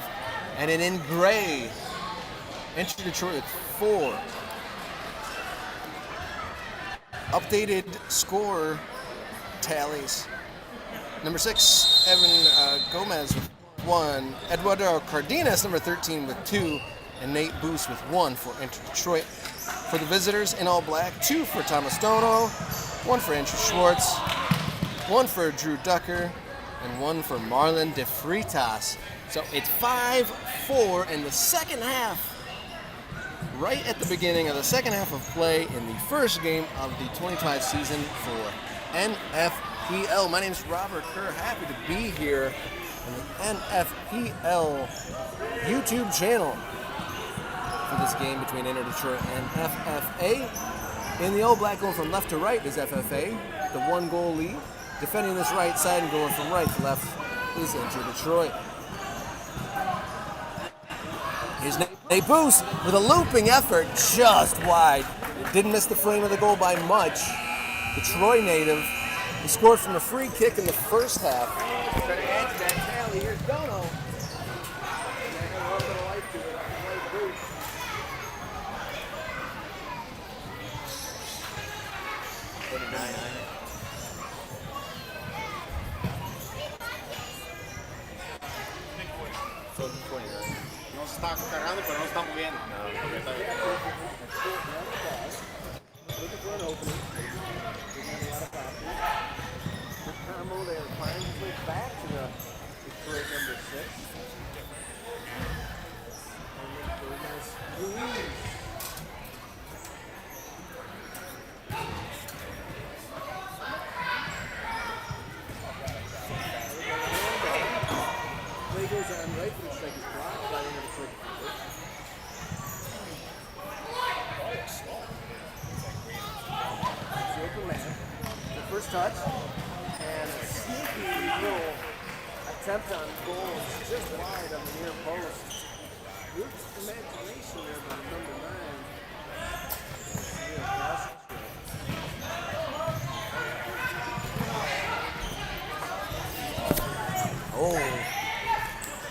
And then in gray, Enter Detroit with 4. Updated score tallies. Number 6, Evan Gomez with 1. Eduardo Cardenas, number 13, with 2. And Nate Boos with 1 for Enter Detroit. For the visitors in all black, 2 for Thomas Dono, 1 for Andrew Schwartz, 1 for Drew Ducker, and 1 for Marlon De Fritas. So it's 5-4 in the second half. Right at the beginning of the second half of play in the first game of the 25 season for NFPL. My name is Robert Kerr. Happy to be here on the NFPL YouTube channel for this game between Enter Detroit and FFA. In the all black, going from left to right is FFA, the 1-goal lead. Defending this right side and going from right to left is Enter Detroit. Here's Nate Boos with a looping effort just wide. Didn't miss the frame of the goal by much. The Troy native, he scored from a free kick in the first half. Trying to add to that tally. Here's Dono. No se está cargando, pero no está moviendo. Looking for an opening. Didn't have a lot of options. Combo there, finds his way back to the Detroit number 6. And then there's Ruiz. Play goes on right, looks like it's blocked by the end of the circle. The first touch, and a sneaky little attempt on goal just wide on the near post. Good imagination there by number 9. Oh,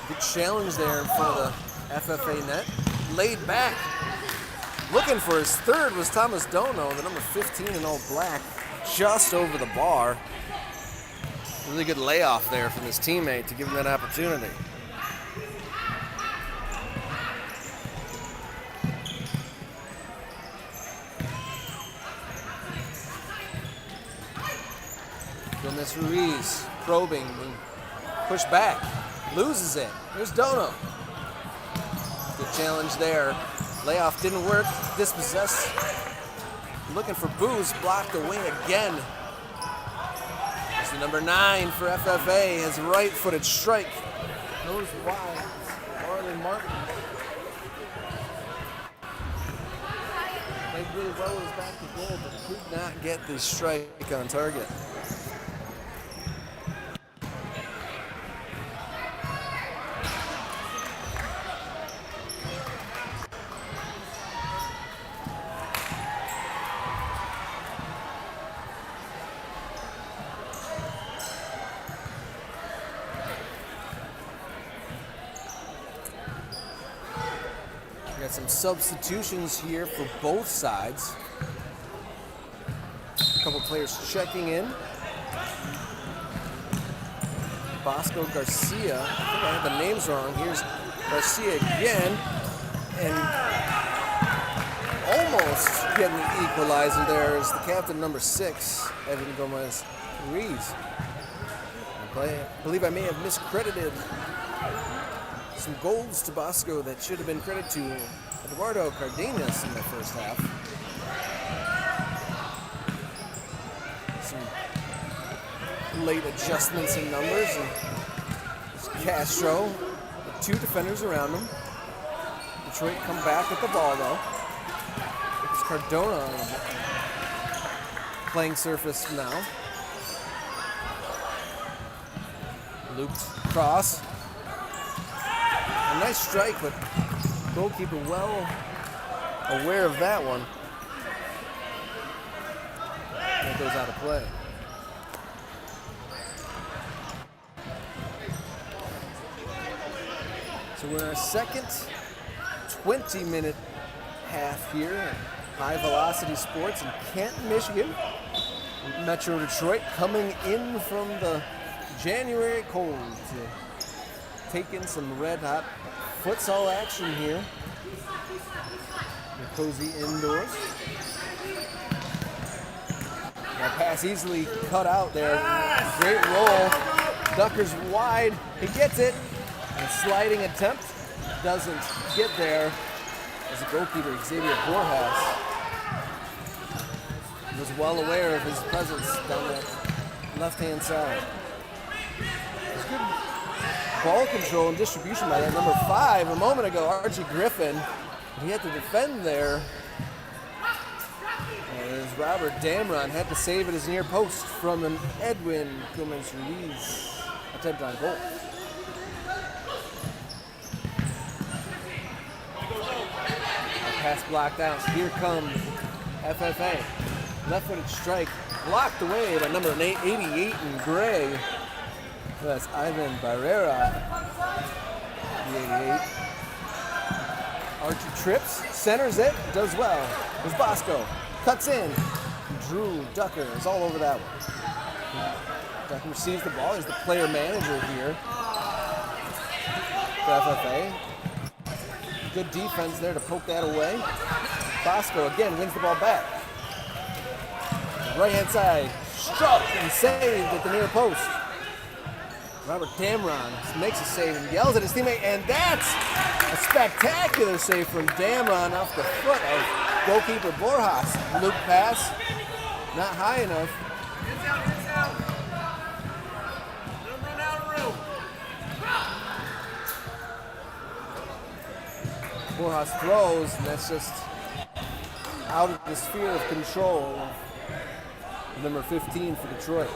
good challenge there in front of the FFA net. Laid back. Looking for his third was Thomas Dono, the number 15 in all black, just over the bar. Really good layoff there from his teammate to give him that opportunity. Gomez Ruiz probing, pushed back, loses it. There's Dono. Good challenge there. Layoff didn't work. Dispossessed. Looking for Boos, blocked away again. It's the number 9 for FFA. His right-footed strike. Goes wide. Marlon Martin. Played really well with his back to goal, but could not get the strike on target. Got some substitutions here for both sides. A couple players checking in. Bosco Garcia, I think I have the names wrong. Here's Garcia again, and almost getting the equalizer there is the captain, number 6, Evan Gomez Ruiz. I believe I may have miscredited some goals to Bosco that should have been credited to Eduardo Cardenas in the first half. Some late adjustments in numbers. And Castro with 2 defenders around him. Detroit come back with the ball though. It's Cardona on the playing surface now. Looped cross. A nice strike, but goalkeeper well aware of that one. And it goes out of play. So we're in our second 20-minute half here at High Velocity Sports in Canton, Michigan. Metro Detroit coming in from the January cold to take in some red-hot futsal action here. The cozy indoors. That pass easily cut out there. Great roll. Ducker's wide. He gets it. A sliding attempt doesn't get there as the goalkeeper, Xavier Borjas, was well aware of his presence down that left-hand side. There's good ball control and distribution by that number 5 a moment ago, Archie Griffin. He had to defend there. As Robert Damron had to save at his near post from an Edwin Gomez-Ruiz attempt on goal. Pass blocked out. Here comes FFA. Left-footed strike blocked away by number 88 in gray. That's Ivan Barrera, the 88. Archie trips, centers it, does well. There's Bosco, cuts in. Drew Ducker is all over that one. Ducker receives the ball. He's the player manager here for FFA. Good defense there to poke that away. Bosco again wins the ball back. Right-hand side, struck and saved at the near post. Robert Damron makes a save and yells at his teammate, and that's a spectacular save from Damron off the foot of goalkeeper Borjas. Loop pass, not high enough. Borjas throws, and that's just out of the sphere of control of number 15 for Detroit.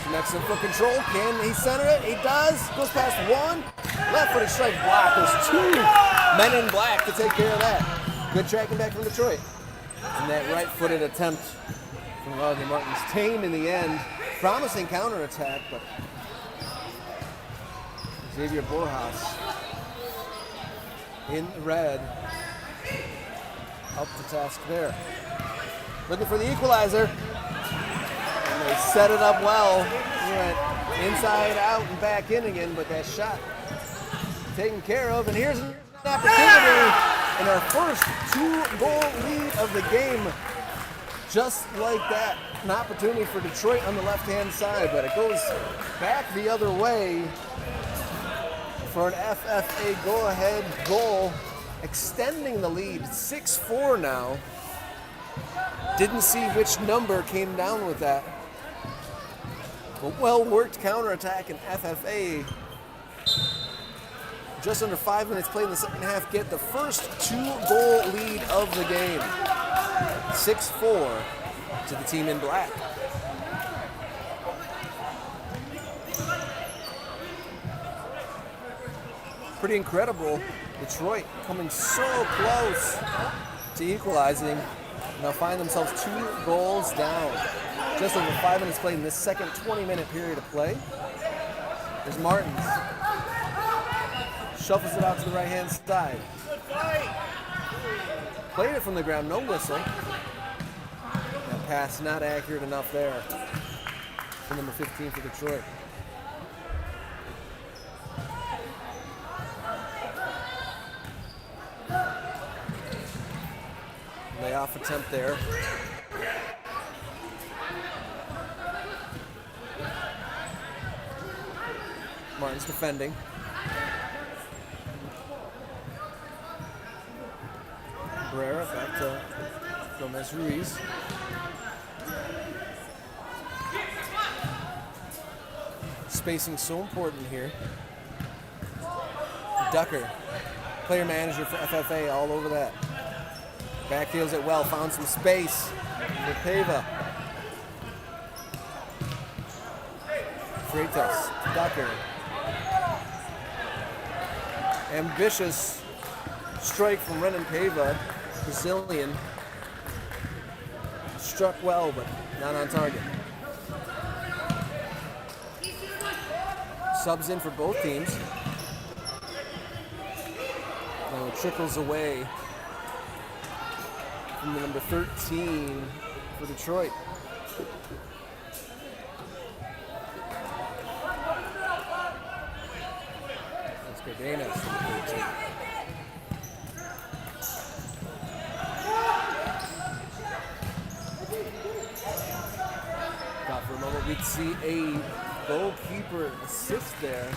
So next in for control, can he center it? He does, goes past one. Left-footed strike block. There's 2 men in black to take care of that. Good tracking back from Detroit. And that right-footed attempt from Rodney Martin's tamed in the end. Promising counterattack, but Xavier Borjas in red up to task there. Looking for the equalizer. And they set it up well. He went inside out and back in again, but that shot taken care of. And here's an opportunity in our first 2-goal lead of the game. Just like that, an opportunity for Detroit on the left-hand side, but it goes back the other way for an FFA go-ahead goal, extending the lead 6-4 now. Didn't see which number came down with that. A well-worked counterattack in FFA. Just under 5 minutes played in the second half, get the first 2-goal lead of the game. 6-4 to the team in black. Pretty incredible. Detroit coming so close to equalizing. Now find themselves 2 goals down. Just over 5 minutes played in this second 20-minute period of play. There's Martins. Shuffles it out to the right-hand side. Played it from the ground, no whistle. That pass not accurate enough there for number 15 for Detroit. Layoff attempt there. Martin's defending. Barrera back to Gomez-Ruiz. Spacing so important here. Ducker, player manager for FFA, all over that. Backheels it well, found some space for Pava. Freitas, Ducker. Ambitious strike from Renan Pava, Brazilian. struck well, but not on target. Subs in for both teams. Now it trickles away from the number 13 for Detroit. That's Cardenas, number 13. Thought for a moment we'd see a goalkeeper assist there.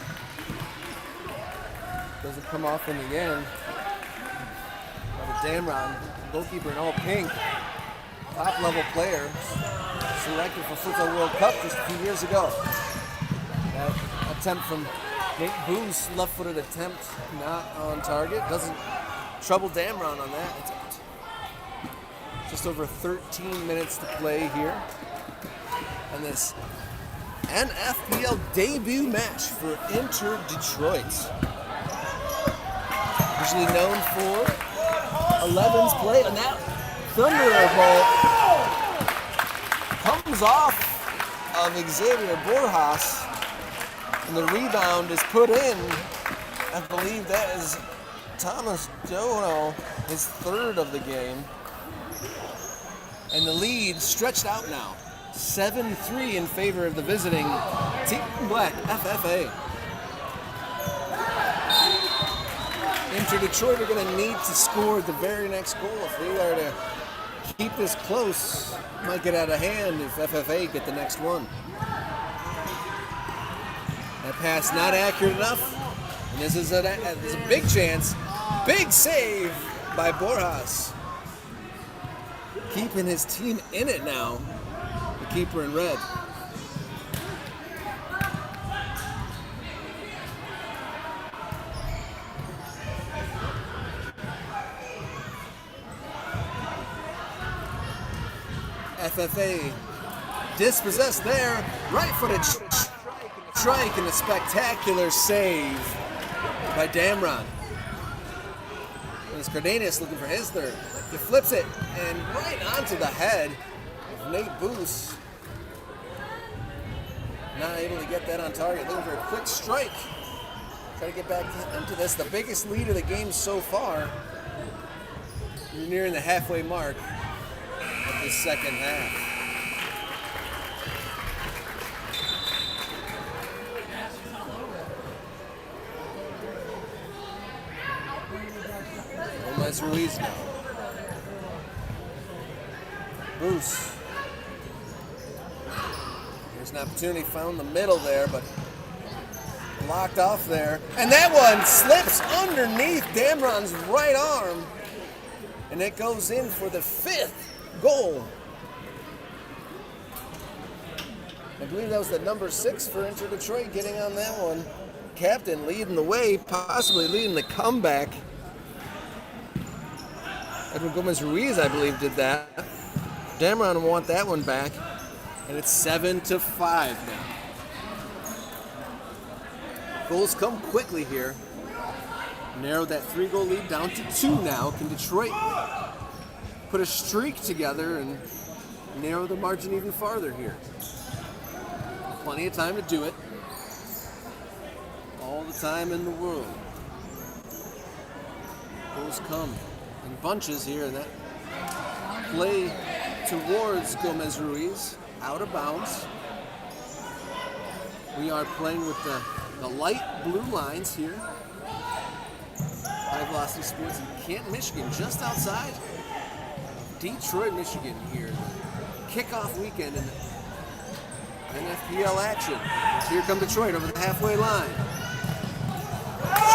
Doesn't come off in the end. Damron, goalkeeper in all pink, top level player, selected for Futsal World Cup just a few years ago. That attempt from Nate Boo's left-footed attempt, not on target. Doesn't trouble Damron on that attempt. Just over 13 minutes to play here. And this NFPL debut match for Inter Detroit. Usually known for 11's play, and that Thunderbolt comes off of Xavier Borjas, and the rebound is put in. I believe that is Thomas Dono, his third of the game. And the lead stretched out now, 7-3 in favor of the visiting Team Black FFA. Inter Detroit are going to need to score the very next goal if they are to keep this close. Might get out of hand if FFA get the next one. That pass not accurate enough, and this is a big chance. Big save by Borjas. Keeping his team in it now. The keeper in red. FFA dispossessed there, right-footed strike and a spectacular save by Damron. It's Cardenas looking for his third. He flips it and right onto the head of Nate Boos. Not able to get that on target. Looking for a quick strike. Try to get back into this. The biggest lead of the game so far. We're nearing the halfway mark of the second half. Gomez Ruiz now. Boos. Here's an opportunity, found the middle there, but blocked off there. And that one slips underneath Damron's right arm. And it goes in for the 5th goal. I believe that was the number 6 for Inter Detroit getting on that one. Captain leading the way, possibly leading the comeback. Edwin Gomez Ruiz, I believe, did that. Damron will want that one back. And it's 7-5 now. Goals come quickly here. Narrow that 3-goal lead down to 2 now. Can Detroit put a streak together and narrow the margin even farther here? Plenty of time to do it. All the time in the world. Goals come in bunches here. And that play towards Gomez Ruiz, out of bounds. We are playing with the light blue lines here. High Velocity Sports in Canton, Michigan, just outside Detroit, Michigan here. Kickoff weekend in NFPL action. Here come Detroit over the halfway line.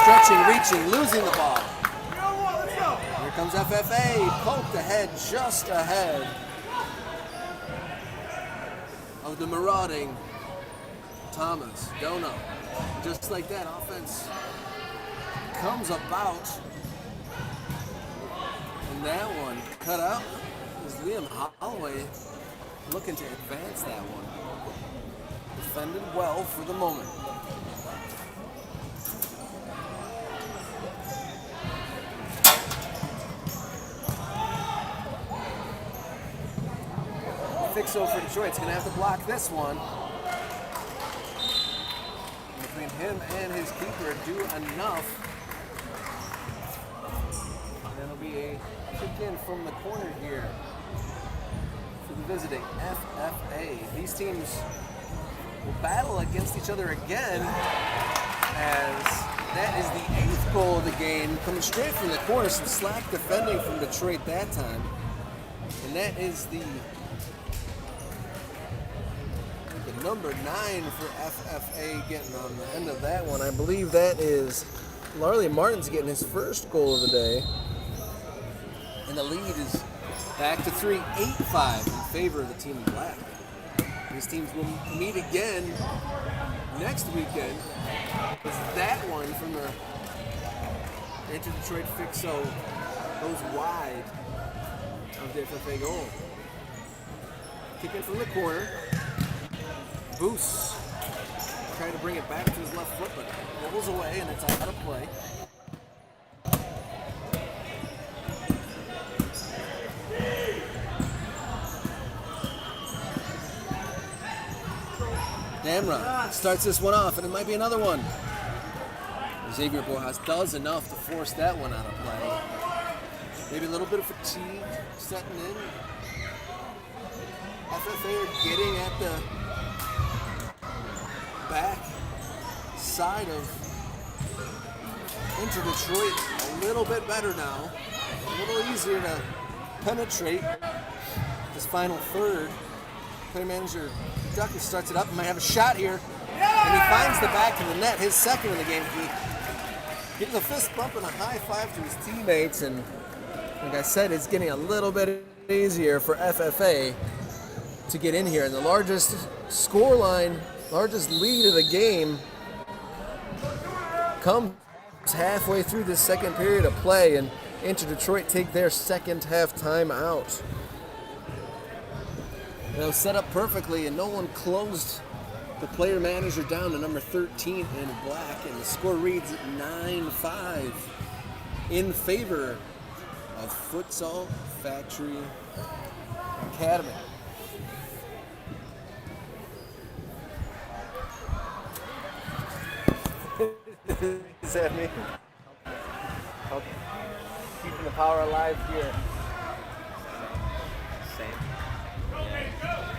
Stretching, reaching, losing the ball. Here comes FFA, poked ahead, just ahead of the marauding Thomas Dono. Just like that, offense comes about. And that one cut out is Liam Holloway looking to advance that one. Defended well for the moment. Fixo for Detroit's going to have to block this one. Between him and his keeper, do enough. And it'll be a kick in from the corner here for the visiting FFA. These teams will battle against each other again, as that is the 8th goal of the game, coming straight from the corner. Some slack defending from Detroit that time. And that is the number 9 for FFA getting on the end of that one. I believe that is Larley Martin's getting his first goal of the day. And the lead is back to 3, 8-5 in favor of the team in black. These teams will meet again next weekend. It's that one from the Inter-Detroit Fixo goes wide of the FFA goal. Kick in from the corner. Boos trying to bring it back to his left foot, but rolls away and it's out of play. Damra starts this one off, and it might be another one. Xavier Borjas does enough to force that one out of play. Maybe a little bit of fatigue setting in. FFA are getting at the back side of into Detroit a little bit better now. A little easier to penetrate this final third. Play manager Ducky starts it up and might have a shot here. And he finds the back of the net, his second of the game. He gives a fist bump and a high five to his teammates, and like I said, it's getting a little bit easier for FFA to get in here. And the largest scoreline, largest lead of the game comes halfway through the second period of play, and Inter Detroit take their second half time out. It was set up perfectly, and no one closed the player manager down to number 13 in black, and the score reads 9-5 in favor of Futsal Factory Academy. Is that me? Keeping the power alive here. Same.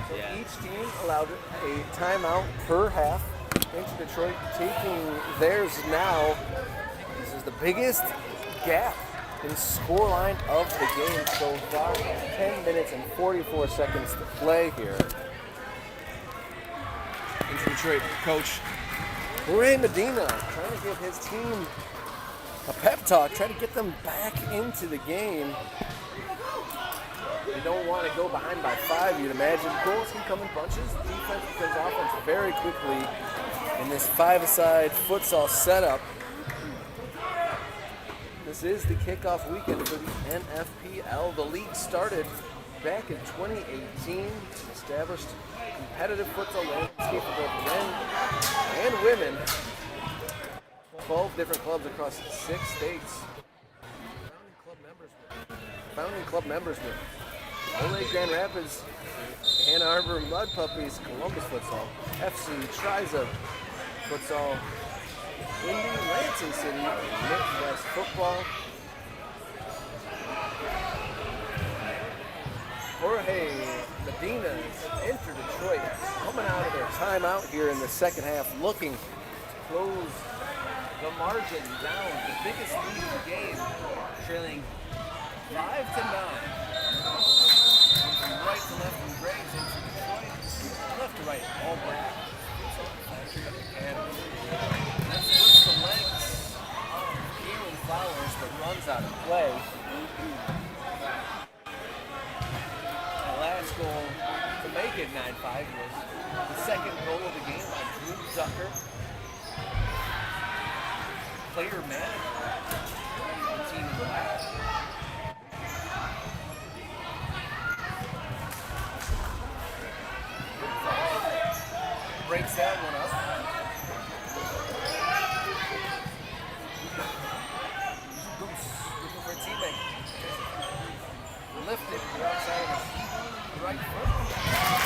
So each team allowed a timeout per half. Inter Detroit taking theirs now. This is the biggest gap in scoreline of the game so far. 10 minutes and 44 seconds to play here. Inter Detroit coach Jorge Medina trying to give his team a pep talk, trying to get them back into the game. You don't want to go behind by 5, you'd imagine. Goals can come in bunches. Defense becomes offense very quickly in this 5-a-side futsal setup. This is the kickoff weekend for the NFPL. The league started back in 2018, established competitive futsal landscape for both men and women. 12 different clubs across 6 states. Founding club members were Ole Grand Rapids, Ann Arbor Mud Puppies, Columbus Futsal, FC Triza Futsal, Indy, Lansing City, Midwest Football. Jorge Medina's Inter Detroit coming out of their timeout here in the second half, looking to close the margin down, the biggest lead of the game, trailing 5-9. From right to left from Graves into Detroit, left to right, all black. And that splits the legs of Keelan Flowers, but runs out of play. The last goal to make it 9-5 was the second goal of the game by Drew Zucker, player manager of the team black. Breaks that one up. Goose looking for a teammate. Lifted to the outside of his right foot.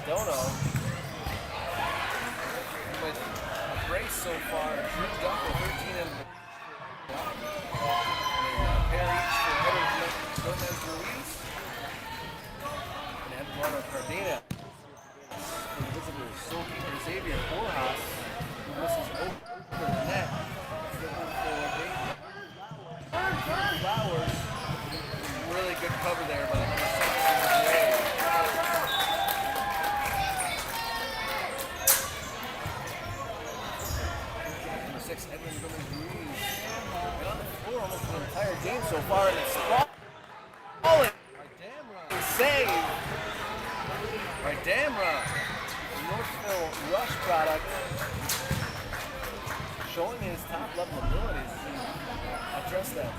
Dono. With a brace so far, Drew Ducker, 13 and a pair each for Edward Gomez Ruiz. And Eduardo Cardena. For the visitors, goalkeeper Xavier Borjas, who misses over the net. Flowers. Really good cover there by number 6, Edwin Gomez Ruiz. Been on the floor almost the entire game so far, and it's falling. Save by Damra. Northville Rush product. Showing his top level abilities to address that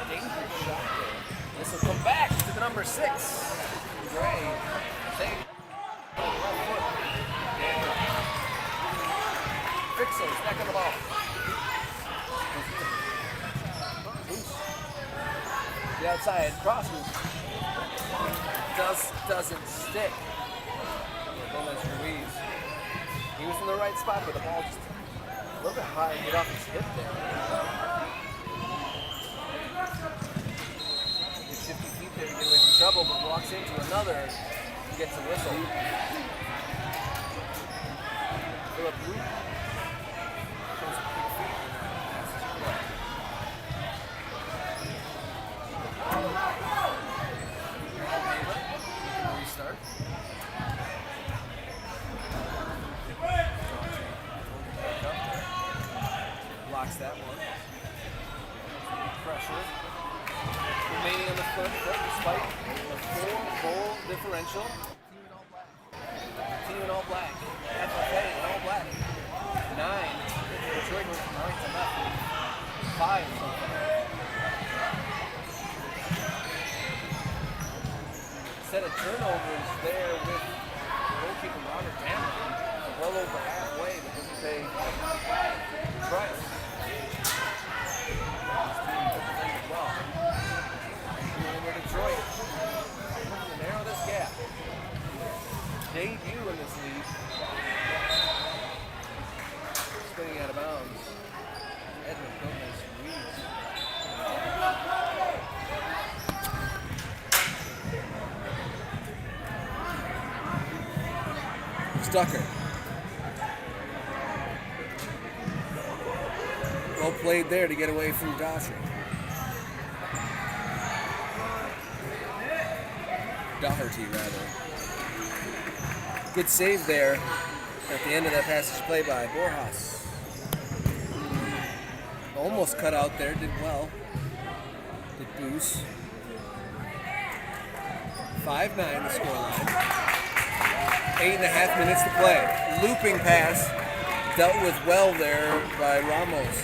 dangerous shot there. This will come back to the number 6. Gray. Save. Left foot. Damra. Fixos back on the ball. Loose. The outside crosses. Doesn't stick. Gomez Ruiz. He was in the right spot, but the ball just a little bit high, get off his hip there. Good shifty feet there to get away from trouble, but walks into another and gets a whistle. Philip Luke. Shows some big feet and passes it away. Restart. Blocks that one. Pressure. Remaining on the front foot despite the 4-goal differential. Team in all black. FFA in all black. 9. Detroit goes from right to left. 5 so far. Set of turnovers there with goalkeeper Robert Damron. Well over halfway, but doesn't pay price. Well. Over Detroit. Looking to narrow this gap. Debut in this league. Spinning out of bounds. Edwin Gomez Ruiz. Stucker. Well played there to get away from Doherty. Good save there at the end of that passage play by Borjas. Almost cut out there, did well. Did Boos. 5-9 the scoreline. 8.5 minutes to play. Looping pass dealt with well there by Ramos.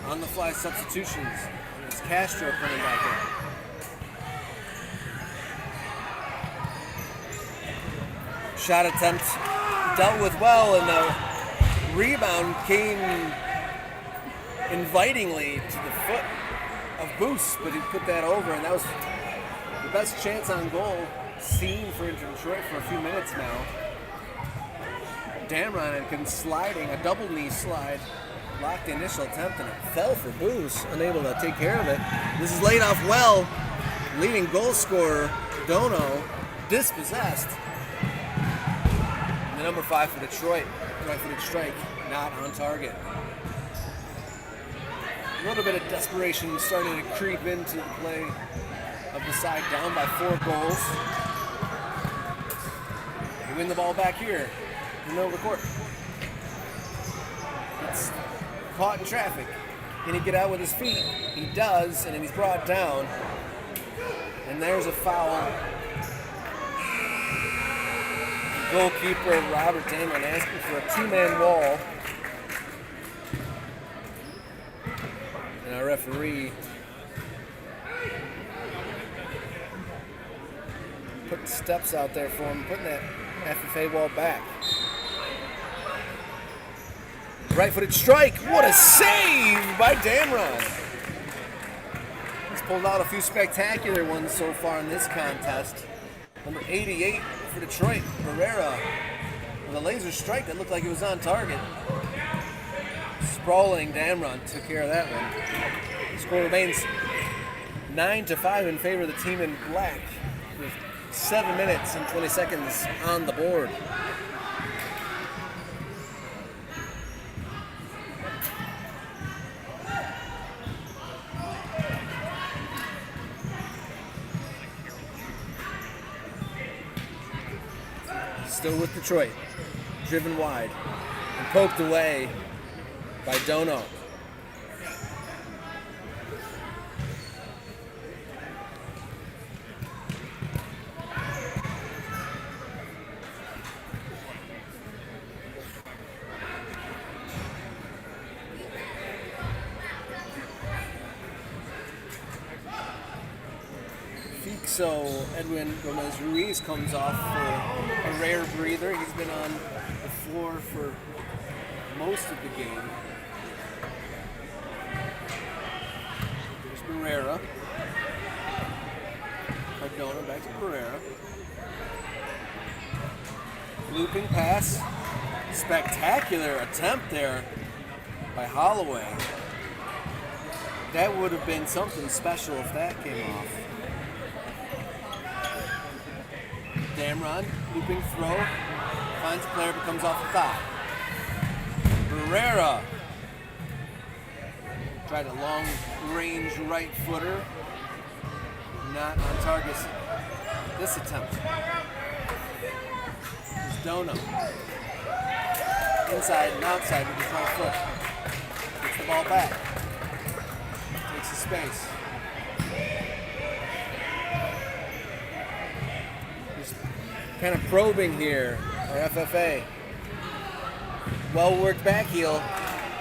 On the fly substitutions. It's Castro coming back in. Shot attempt dealt with well, and the rebound came invitingly to the foot of Boos, but he put that over, and that was the best chance on goal seen for Detroit for a few minutes now. Damron had been sliding, a double knee slide, blocked the initial attempt, and it fell for Boos, unable to take care of it. This is laid off well. Leading goal scorer, Dono, dispossessed. And the number 5 for Detroit, right-footed strike, not on target. A little bit of desperation starting to creep into the play of the side, down by 4 goals. They win the ball back here in the middle of the court. It's caught in traffic. Can he get out with his feet? He does, and then he's brought down. And there's a foul. Goalkeeper Robert Damon asking for a 2-man wall. And our referee putting steps out there for him, putting that FFA wall back. Right-footed strike. What a save by Damron. pulled out a few spectacular ones so far in this contest. Number 88 for Detroit, Barrera, with a laser strike that looked like it was on target. Sprawling Damron took care of that one. The score remains 9-5 in favor of the team in black, with 7 minutes and 20 seconds on the board. Still with Detroit, driven wide and poked away by Dono. So Edwin Gomez Ruiz comes off for a rare breather. He's been on the floor for most of the game. There's Barrera. Cardona back to Barrera. Looping pass. Spectacular attempt there by Holloway. That would have been something special if that came off. Damron, looping throw, finds a player but comes off the thigh. Barrera tried a long range right footer, not on target this attempt. There's Dono. Inside and outside with his right foot. Gets the ball back. Takes the space. Kind of probing here, our FFA. Well worked back heel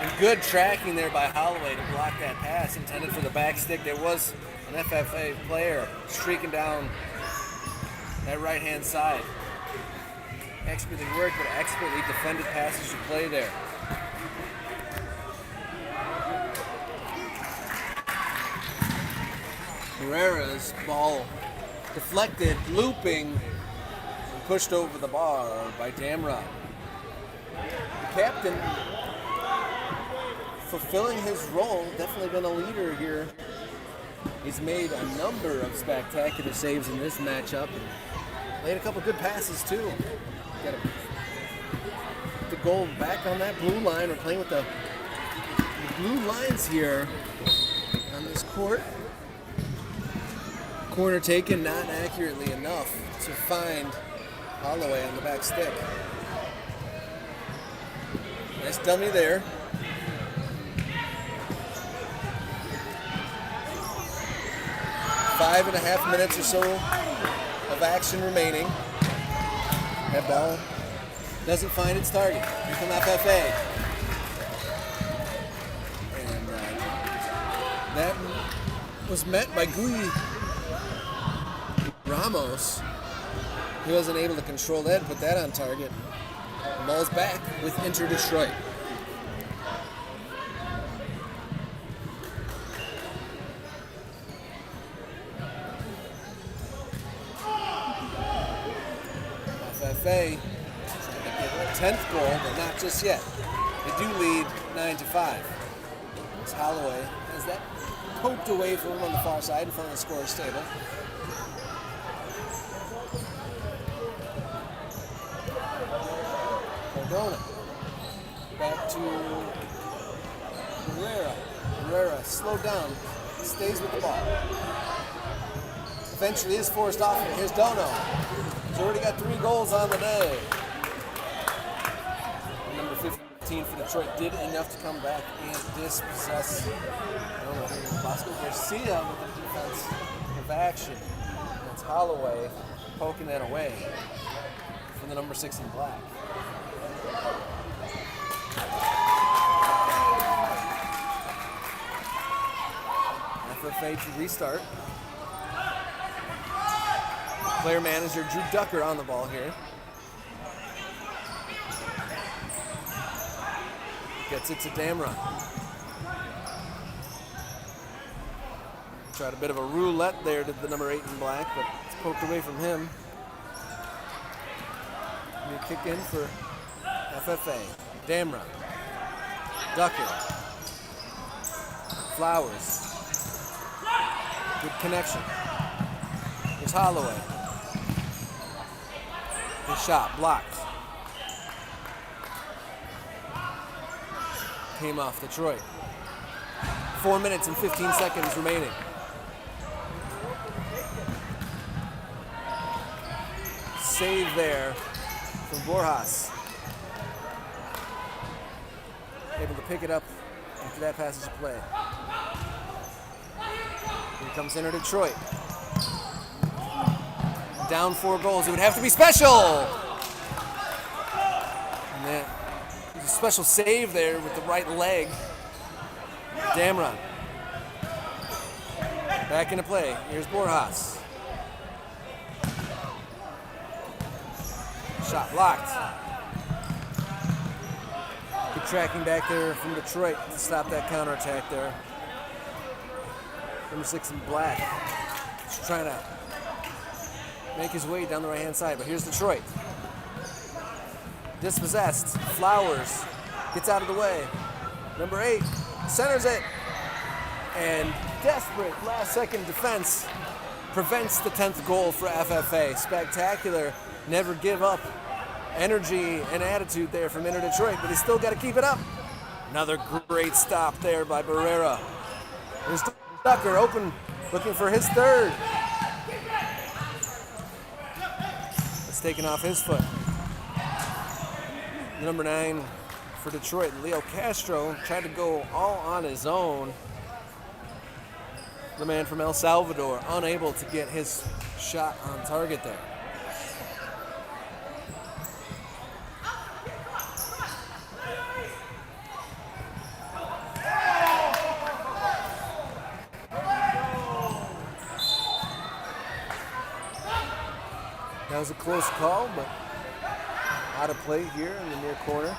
and good tracking there by Holloway to block that pass intended for the back stick. There was an FFA player streaking down that right hand side. Expertly worked, but expertly defended passes to play there. Barrera's ball deflected, looping, pushed over the bar by Damron. The captain fulfilling his role, definitely been a leader here. He's made a number of spectacular saves in this matchup. Laid a couple good passes too. Got the goal back on that blue line. We're playing with the blue lines here on this court. Corner taken not accurately enough to find Holloway on the back stick. Nice dummy there. Five and a half minutes or so of action remaining. That ball doesn't find its target. Here come FFA. And that was met by Gui Ramos. He wasn't able to control that and put that on target. The ball's back with Inter Detroit. FFA trying to get a 10th goal, but not just yet. They do lead 9-5. It's Holloway has that poked away from him on the far side in front of the scorer's table. Cardona. Back to Barrera. Barrera slowed down, stays with the ball. Eventually is forced off, and here's Dono. He's already got 3 goals on the day. And number 15 for Detroit did enough to come back and dispossess Bosco Garcia with the defense of action. That's Holloway poking that away from the number 6 in black. FFA to restart. Player manager Drew Ducker on the ball here. Gets it to Damron. Tried a bit of a roulette there to the number 8 in black, but it's poked away from him. New kick in for FFA. Damron. Ducker. Flowers. Good connection. Here's Holloway. His shot blocked. Came off Detroit. 4 minutes and 15 seconds remaining. Save there from Borjas. Able to pick it up after that passage of play. Here comes Inter Detroit. Down 4 goals. It would have to be special. And that was a special save there with the right leg. Damron. Back into play. Here's Borjas. Shot blocked. Good tracking back there from Detroit to stop that counterattack there. Number 6 in black. Just trying to make his way down the right-hand side, but here's Detroit. Dispossessed. Flowers gets out of the way. Number 8 centers it. And desperate last-second defense prevents the 10th goal for FFA. Spectacular. Never give up energy and attitude there from Inter Detroit, but he's still got to keep it up. Another great stop there by Barrera. There's Ducker open, looking for his third. It's taken off his foot. Number 9 for Detroit, Leo Castro, tried to go all on his own. The man from El Salvador, unable to get his shot on target there. That was a close call, but out of play here in the near corner.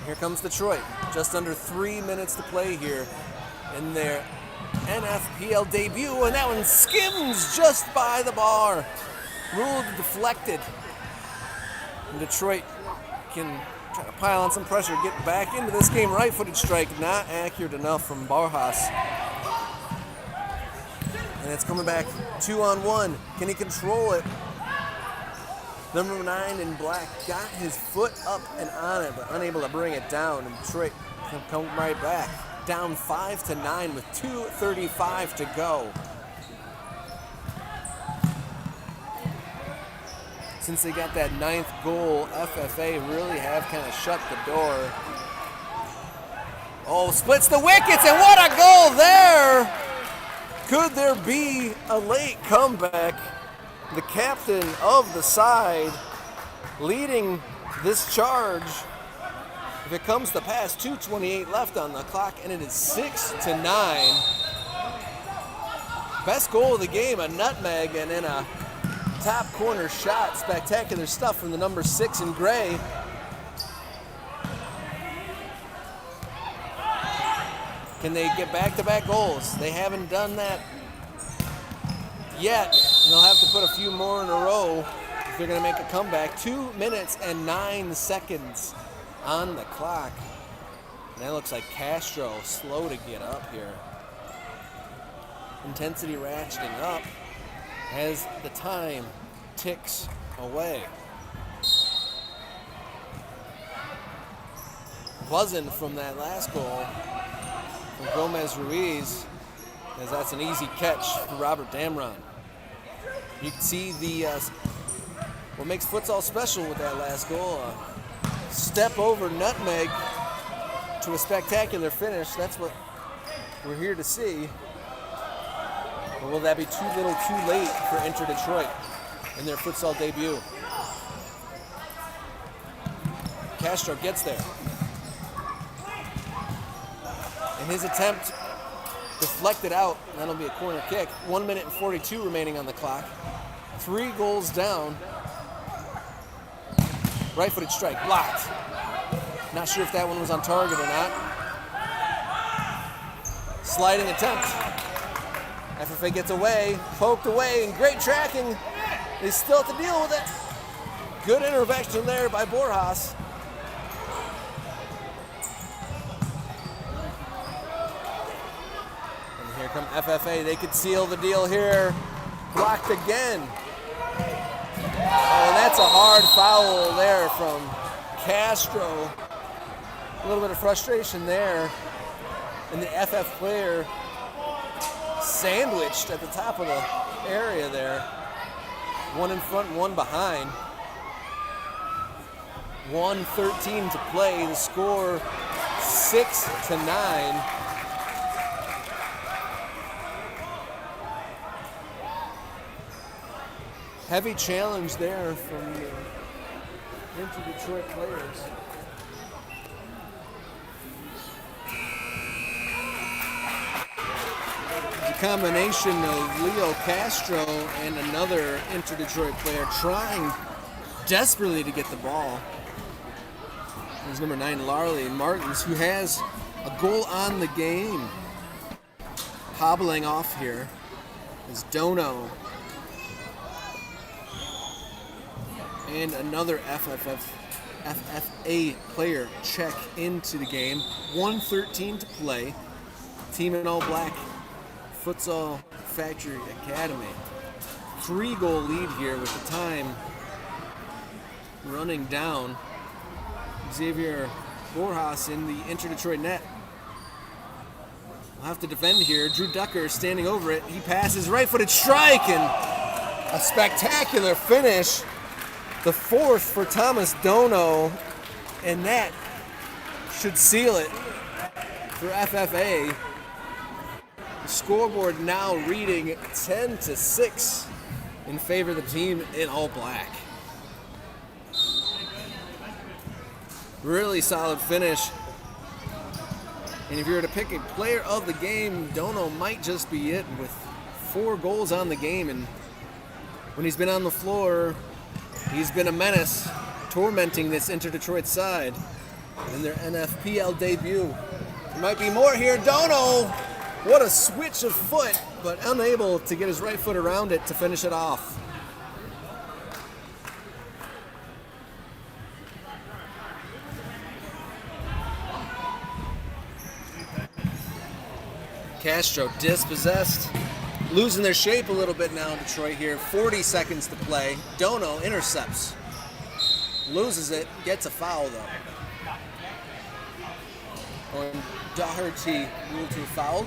Here comes Detroit. Just under 3 minutes to play here in their NFPL debut, and that one skims just by the bar. Ruled deflected. And Detroit can try to pile on some pressure, get back into this game. Right-footed strike, not accurate enough from Borjas. And it's coming back 2-on-1. Can he control it? Number 9 in black got his foot up and on it, but unable to bring it down. And Detroit can come right back. Down 5-9 with 2:35 to go. Since they got that 9th goal, FFA really have kind of shut the door. Oh, splits the wickets, and what a goal there! Could there be a late comeback? The captain of the side leading this charge. If it comes to pass, 2:28 left on the clock, and it is 6-9. Best goal of the game, a nutmeg, and then a top corner shot. Spectacular stuff from the number 6 in gray. Can they get back-to-back goals? They haven't done that yet. They'll have to put a few more in a row if they're going to make a comeback. 2 minutes and 9 seconds on the clock. And that looks like Castro slow to get up here. Intensity ratcheting up as the time ticks away. Buzzing from that last goal from Gomez Ruiz, as that's an easy catch for Robert Damron. You can see the what makes futsal special with that last goal. Step over nutmeg to a spectacular finish. That's what we're here to see. Or will that be too little too late for Inter Detroit in their futsal debut? Castro gets there. And his attempt deflected out. That'll be a corner kick. 1 minute and 42 remaining on the clock. 3 goals down. Right-footed strike, blocked. Not sure if that one was on target or not. sliding attempt. FFA gets away, poked away, and great tracking. They still have to deal with it. Good intervention there by Borjas. And here come FFA. They could seal the deal here. Blocked again. Oh, and that's a hard foul there from Castro. A little bit of frustration there. And the FF player sandwiched at the top of the area there. One in front, one behind. 1:13 to play. The score 6-9. Heavy challenge there from the Inter-Detroit players. Combination of Leo Castro and another Inter-Detroit player trying desperately to get the ball. There's number 9, Larley Martins, who has a goal on the game. Hobbling off here is Dono. And another FFA player check into the game. 1:13 to play. Team in all black. Futsal Factory Academy. 3-goal lead here with the time running down. Xavier Borjas in the Inter-Detroit net. We'll have to defend here. Drew Ducker standing over it. He passes right-footed strike and a spectacular finish. The 4th for Thomas Dono, and that should seal it for FFA. Scoreboard now reading 10-6 in favor of the team in all black. Really solid finish. And if you were to pick a player of the game, Dono might just be it with 4 goals on the game. And when he's been on the floor, he's been a menace, tormenting this Inter-Detroit side in their NFPL debut. There might be more here. Dono! What a switch of foot, but unable to get his right foot around it to finish it off. Castro dispossessed, losing their shape a little bit now in Detroit here. 40 seconds to play. Dono intercepts, loses it, gets a foul though. And Doherty moved to a foul.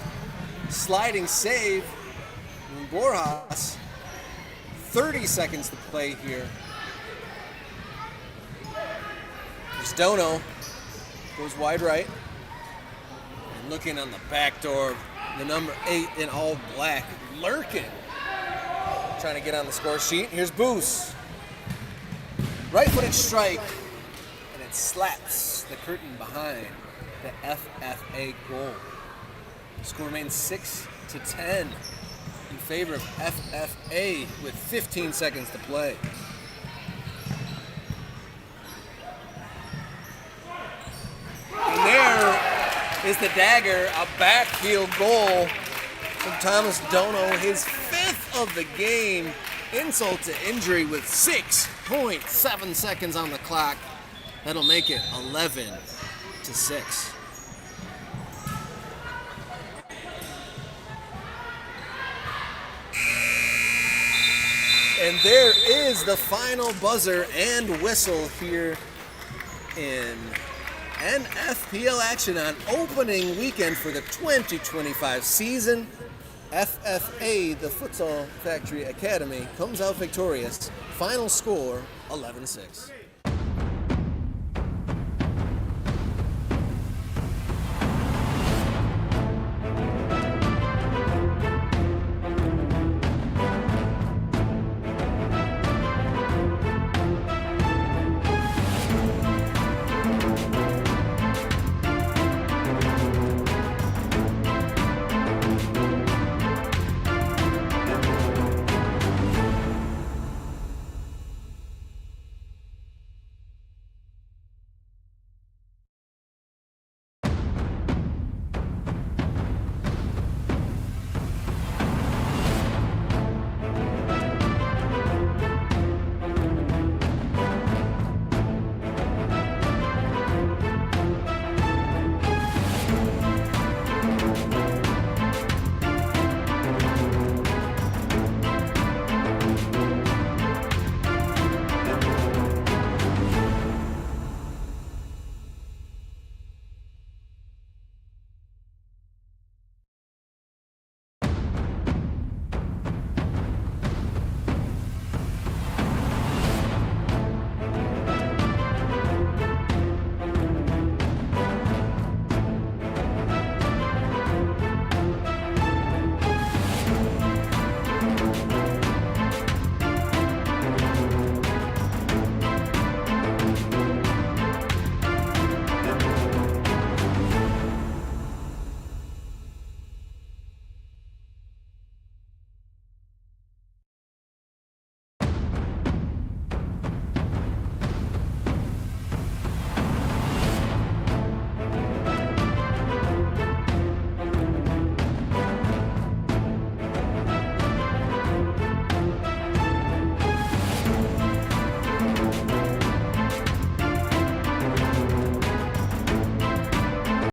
Sliding save from Borjas. 30 seconds to play here. There's Dono. Goes wide right. And looking on the back door, the number 8 in all black, lurking. Trying to get on the score sheet. Here's Boos. Right-footed strike. And it slaps the curtain behind the FFA goal. The score remains 6-10 in favor of FFA with 15 seconds to play. And there is the dagger, a backfield goal from Thomas Dono, his 5th of the game. Insult to injury with 6.7 seconds on the clock. That'll make it 11-6. And there is the final buzzer and whistle here in NFPL action on opening weekend for the 2025 season. FFA, the Futsal Factory Academy, comes out victorious. Final score, 11-6.